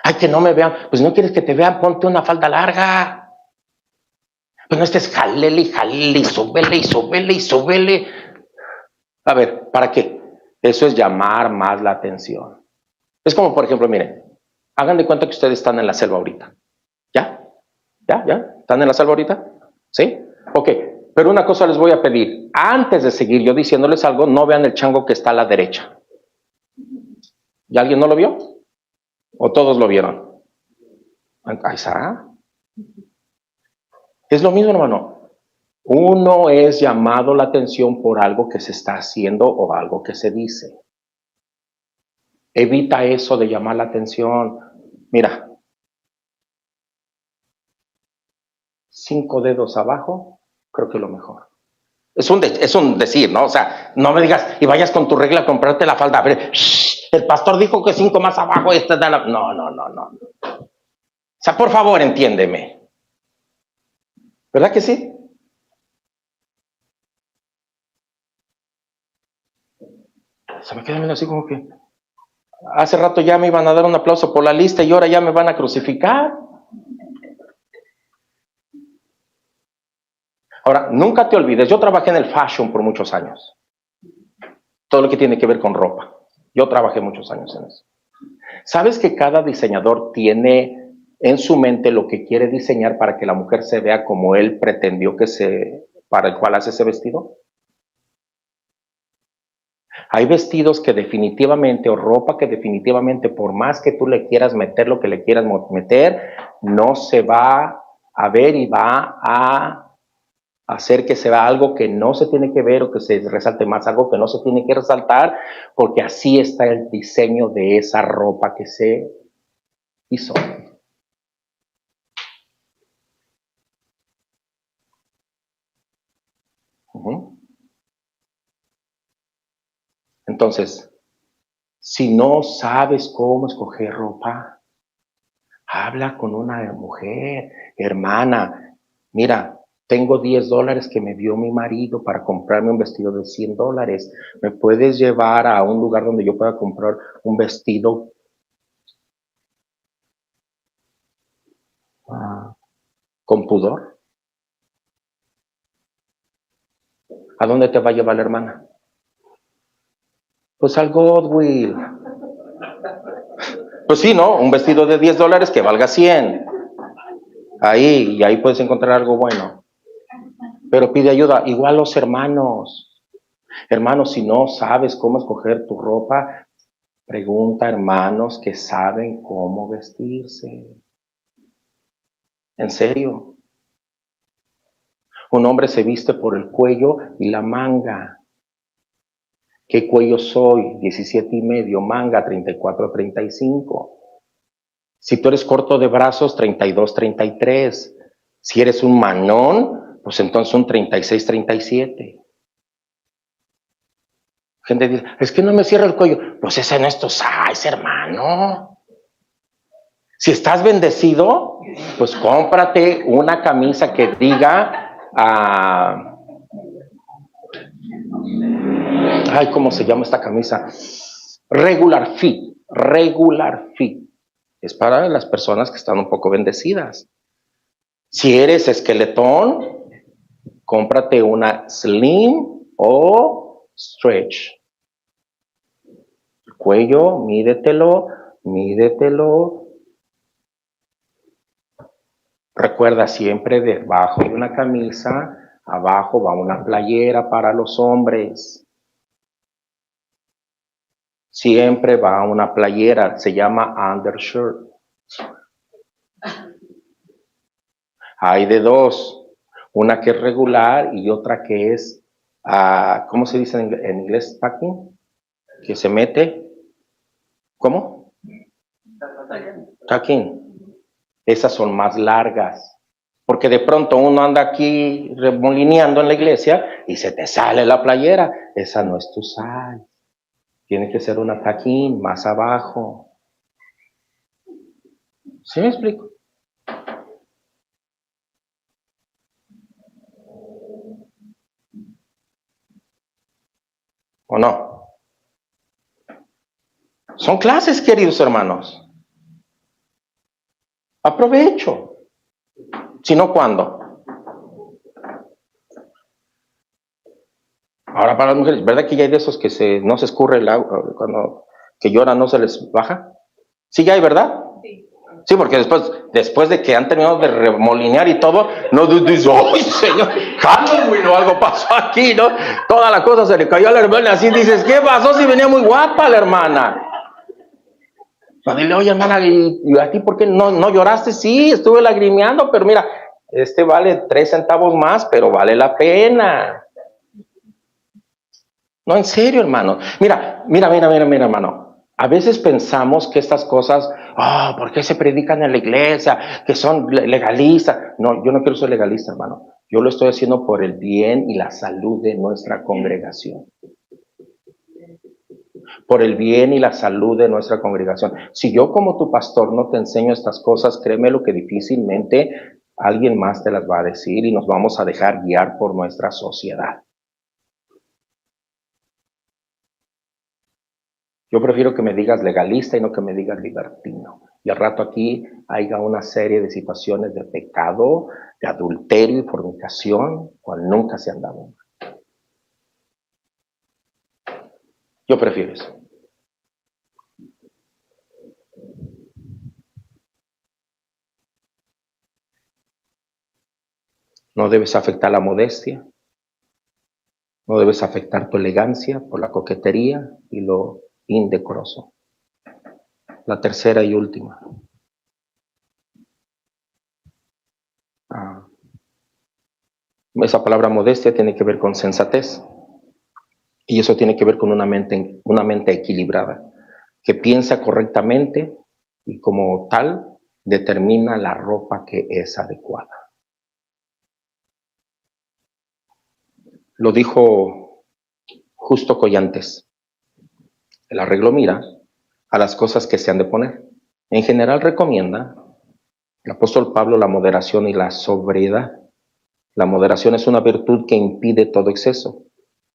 Speaker 1: Ay, que no me vean. Pues no quieres que te vean, ponte una falda larga. Pues no estés jalele y súbele. A ver, ¿para qué? Eso es llamar más la atención. Es como, por ejemplo, miren, hagan de cuenta que ustedes están en la selva ahorita. ¿Ya? ¿Están en la selva ahorita? ¿Sí? Ok, pero una cosa les voy a pedir. Antes de seguir yo diciéndoles algo, no vean el chango que está a la derecha. ¿Ya alguien no lo vio? ¿O todos lo vieron? Ahí está. Es lo mismo, hermano. Uno es llamado la atención por algo que se está haciendo o algo que se dice. Evita eso de llamar la atención. Mira, 5 dedos abajo, creo que es lo mejor. Es un decir, ¿no? O sea, no me digas y vayas con tu regla a comprarte la falda. A ver, el pastor dijo que 5 más abajo y esta da la... No. O sea, por favor, entiéndeme. ¿Verdad que sí? Se me queda viendo así como que... Hace rato ya me iban a dar un aplauso por la lista y ahora ya me van a crucificar. Ahora, nunca te olvides, yo trabajé en el fashion por muchos años. Todo lo que tiene que ver con ropa. Yo trabajé muchos años en eso. ¿Sabes que cada diseñador tiene en su mente lo que quiere diseñar para que la mujer se vea como él pretendió para el cual hace ese vestido? Hay vestidos que definitivamente, o ropa que definitivamente, por más que tú le quieras meter lo que le quieras meter, no se va a ver y va a hacer que se vea algo que no se tiene que ver o que se resalte más, algo que no se tiene que resaltar, porque así está el diseño de esa ropa que se hizo. Entonces, si no sabes cómo escoger ropa, habla con una mujer, hermana. Mira, tengo $10 que me dio mi marido para comprarme un vestido de $100. ¿Me puedes llevar a un lugar donde yo pueda comprar un vestido con pudor? ¿A dónde te va a llevar la hermana? Pues al Goodwill. Pues sí, ¿no? Un vestido de $10 que valga 100. Ahí, y ahí puedes encontrar algo bueno. Pero pide ayuda. Igual los hermanos. Hermanos, si no sabes cómo escoger tu ropa, pregunta a hermanos que saben cómo vestirse. En serio. Un hombre se viste por el cuello y la manga. ¿Qué cuello soy? 17,5, manga 34, 35. Si tú eres corto de brazos, 32, 33. Si eres un manón, pues entonces un 36, 37. Gente dice, es que no me cierra el cuello. Pues ese no es tu size, hermano. Si estás bendecido, pues cómprate una camisa que diga, ¿cómo se llama esta camisa? Regular fit. Es para las personas que están un poco bendecidas. Si eres esqueletón, cómprate una slim o stretch. El cuello, mídetelo. Recuerda, siempre debajo de una camisa, abajo va una playera para los hombres. Siempre va una playera, se llama undershirt. Hay de dos, una que es regular y otra que es, ¿cómo se dice en inglés? Tucking, que se mete. ¿Cómo? Tucking. Esas son más largas, porque de pronto uno anda aquí remolineando en la iglesia y se te sale la playera. Esa no es tu size. Tiene que ser una tucking más abajo. ¿Sí me explico? ¿O no? Son clases, queridos hermanos. Aprovecho. Si no, ¿cuándo? Ahora para las mujeres, ¿verdad que ya hay de esos que no se escurre el agua, cuando que lloran no se les baja? Sí, ya hay, ¿verdad? Sí, porque después de que han terminado de remolinear y todo, no dices, ¡ay, señor! Halloween o algo pasó aquí, ¿no? Toda la cosa se le cayó a la hermana, así dices, ¿qué pasó si venía muy guapa la hermana? Pues dile, oye, hermana, ¿y a ti por qué no lloraste? Sí, estuve lagrimeando, pero mira, vale 3 centavos más, pero vale la pena. No, en serio, hermano. Mira, hermano. A veces pensamos que estas cosas, ¿por qué se predican en la iglesia? Que son legalistas. No, yo no quiero ser legalista, hermano. Yo lo estoy haciendo por el bien y la salud de nuestra congregación. Por el bien y la salud de nuestra congregación. Si yo como tu pastor no te enseño estas cosas, créeme lo que difícilmente alguien más te las va a decir y nos vamos a dejar guiar por nuestra sociedad. Yo prefiero que me digas legalista y no que me digas libertino. Y al rato aquí haya una serie de situaciones de pecado, de adulterio y fornicación, cual nunca se han dado. Yo prefiero eso. No debes afectar la modestia, no debes afectar tu elegancia por la coquetería y lo indecoroso. La tercera y última. Esa palabra modestia tiene que ver con sensatez. Y eso tiene que ver con una mente equilibrada, que piensa correctamente y como tal determina la ropa que es adecuada. Lo dijo Justo Collantes. El arreglo mira a las cosas que se han de poner. En general recomienda el apóstol Pablo la moderación y la sobriedad. La moderación es una virtud que impide todo exceso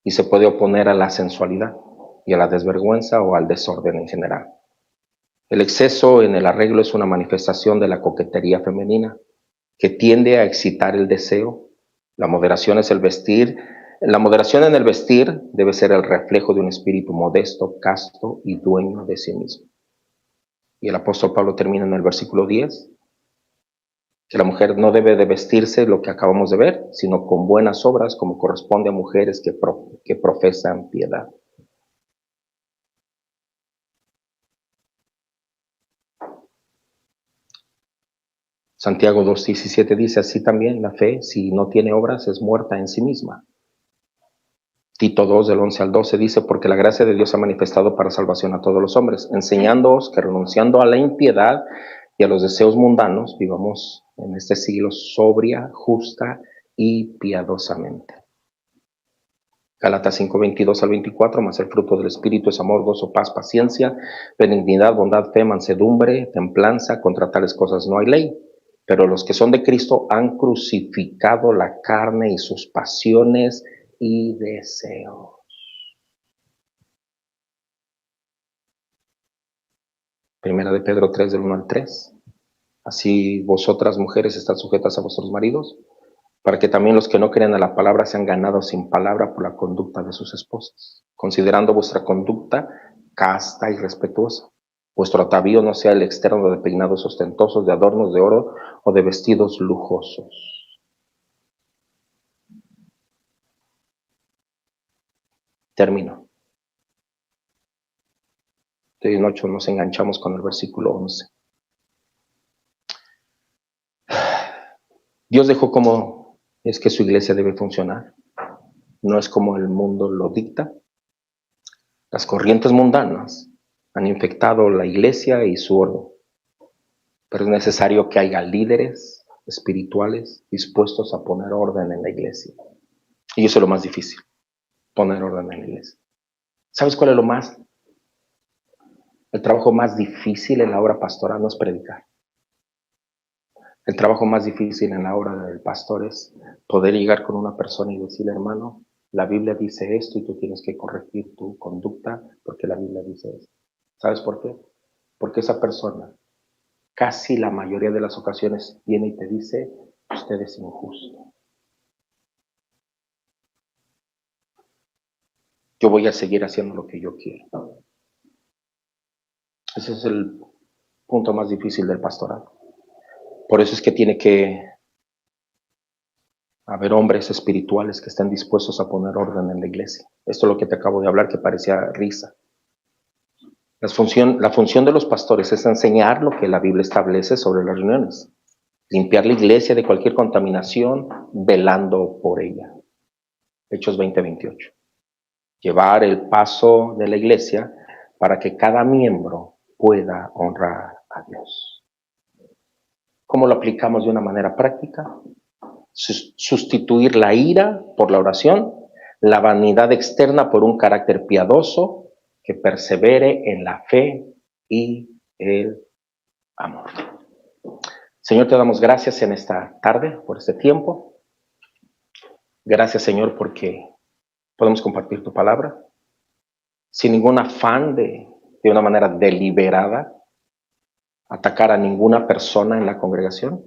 Speaker 1: y se puede oponer a la sensualidad y a la desvergüenza o al desorden en general. El exceso en el arreglo es una manifestación de la coquetería femenina que tiende a excitar el deseo. La moderación es el vestir. La moderación en el vestir debe ser el reflejo de un espíritu modesto, casto y dueño de sí mismo. Y el apóstol Pablo termina en el versículo 10, que la mujer no debe de vestirse lo que acabamos de ver, sino con buenas obras como corresponde a mujeres que profesan piedad. Santiago 2:17 dice, así también la fe, si no tiene obras, es muerta en sí misma. Tito 2, del 11 al 12 dice, porque la gracia de Dios ha manifestado para salvación a todos los hombres, enseñándoos que renunciando a la impiedad y a los deseos mundanos, vivamos en este siglo sobria, justa y piadosamente. Gálatas 5, 22 al 24, mas el fruto del Espíritu es amor, gozo, paz, paciencia, benignidad, bondad, fe, mansedumbre, templanza, contra tales cosas no hay ley. Pero los que son de Cristo han crucificado la carne y sus pasiones y deseos. Primera de Pedro 3, del 1 al 3. Así vosotras mujeres están sujetas a vuestros maridos, para que también los que no creen a la palabra sean ganados sin palabra por la conducta de sus esposas, considerando vuestra conducta casta y respetuosa. Vuestro atavío no sea el externo de peinados ostentosos, de adornos de oro o de vestidos lujosos. Termino. De noche nos enganchamos con el versículo 11. Dios dejó cómo es que su iglesia debe funcionar. No es como el mundo lo dicta. Las corrientes mundanas han infectado la iglesia y su orden. Pero es necesario que haya líderes espirituales dispuestos a poner orden en la iglesia. Y eso es lo más difícil, poner orden en la iglesia. ¿Sabes cuál es el trabajo más difícil en la obra pastoral? No es predicar. El trabajo más difícil en la obra del pastor es poder llegar con una persona y decirle, hermano, la Biblia dice esto y tú tienes que corregir tu conducta porque la Biblia dice esto. ¿Sabes por qué? Porque esa persona, casi la mayoría de las ocasiones, viene y te dice, usted es injusto. Yo voy a seguir haciendo lo que yo quiero. Ese es el punto más difícil del pastorado. Por eso es que tiene que haber hombres espirituales que estén dispuestos a poner orden en la iglesia. Esto es lo que te acabo de hablar, que parecía risa. La función de los pastores es enseñar lo que la Biblia establece sobre las reuniones. Limpiar la iglesia de cualquier contaminación, velando por ella. Hechos 20:28. Llevar el paso de la iglesia para que cada miembro pueda honrar a Dios. ¿Cómo lo aplicamos de una manera práctica? Sustituir la ira por la oración, la vanidad externa por un carácter piadoso que persevere en la fe y el amor. Señor, te damos gracias en esta tarde por este tiempo. Gracias, Señor, porque podemos compartir tu palabra sin ningún afán de una manera deliberada atacar a ninguna persona en la congregación.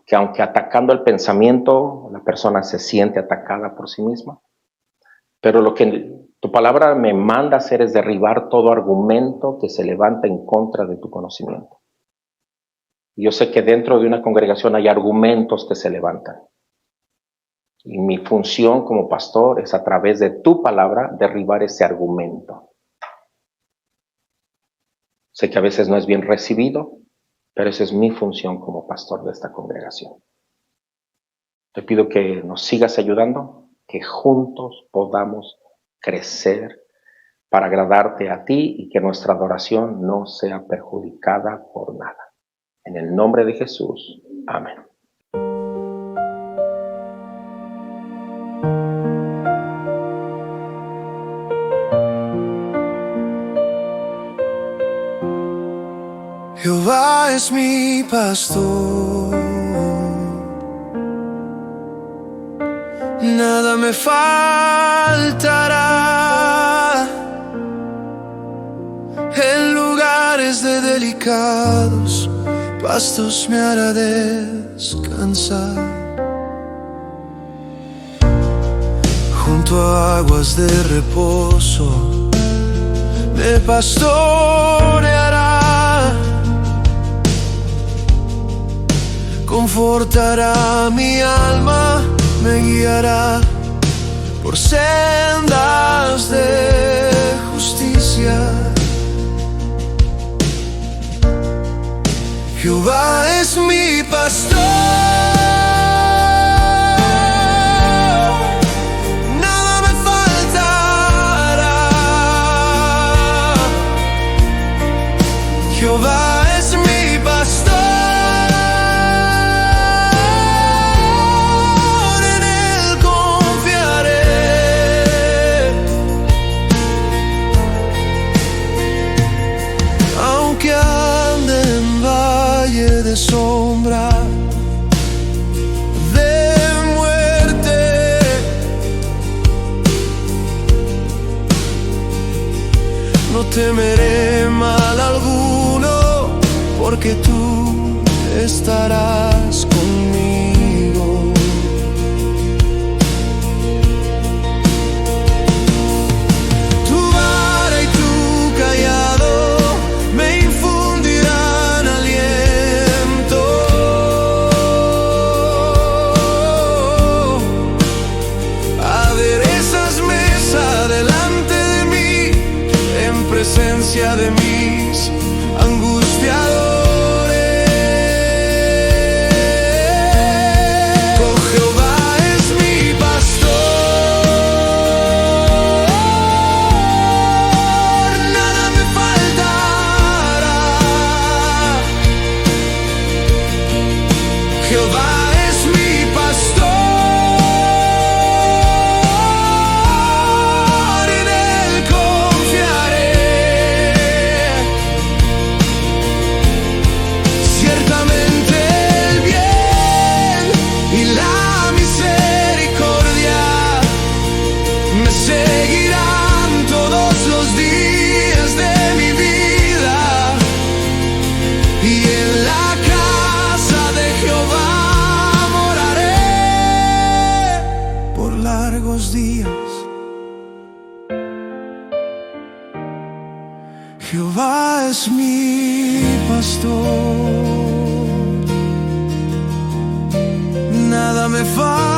Speaker 1: Que aunque atacando el pensamiento, la persona se siente atacada por sí misma. Pero lo que tu palabra me manda a hacer es derribar todo argumento que se levanta en contra de tu conocimiento. Y yo sé que dentro de una congregación hay argumentos que se levantan. Y mi función como pastor es a través de tu palabra derribar ese argumento. Sé que a veces no es bien recibido, pero esa es mi función como pastor de esta congregación. Te pido que nos sigas ayudando, que juntos podamos crecer para agradarte a ti y que nuestra adoración no sea perjudicada por nada. En el nombre de Jesús. Amén.
Speaker 3: Jehová es mi pastor, nada me faltará. En lugares de delicados pastos me hará descansar. Junto a aguas de reposo me pastoreará. Confortará mi alma, me guiará por sendas de justicia. Jehová es mi pastor, nada me faltará. Jehová es mi pastor. De sombra de muerte, no temeré mal alguno, porque tú estarás conmigo. Tu vara y tu cayado me infundirán aliento. Aderezas mesa delante de mí, en presencia de mis angustiadores. Oh, Jehová es mi pastor, nada me faltará. Jehová es mi pastor, en él confiaré. Jehová es mi pastor, nada me falta.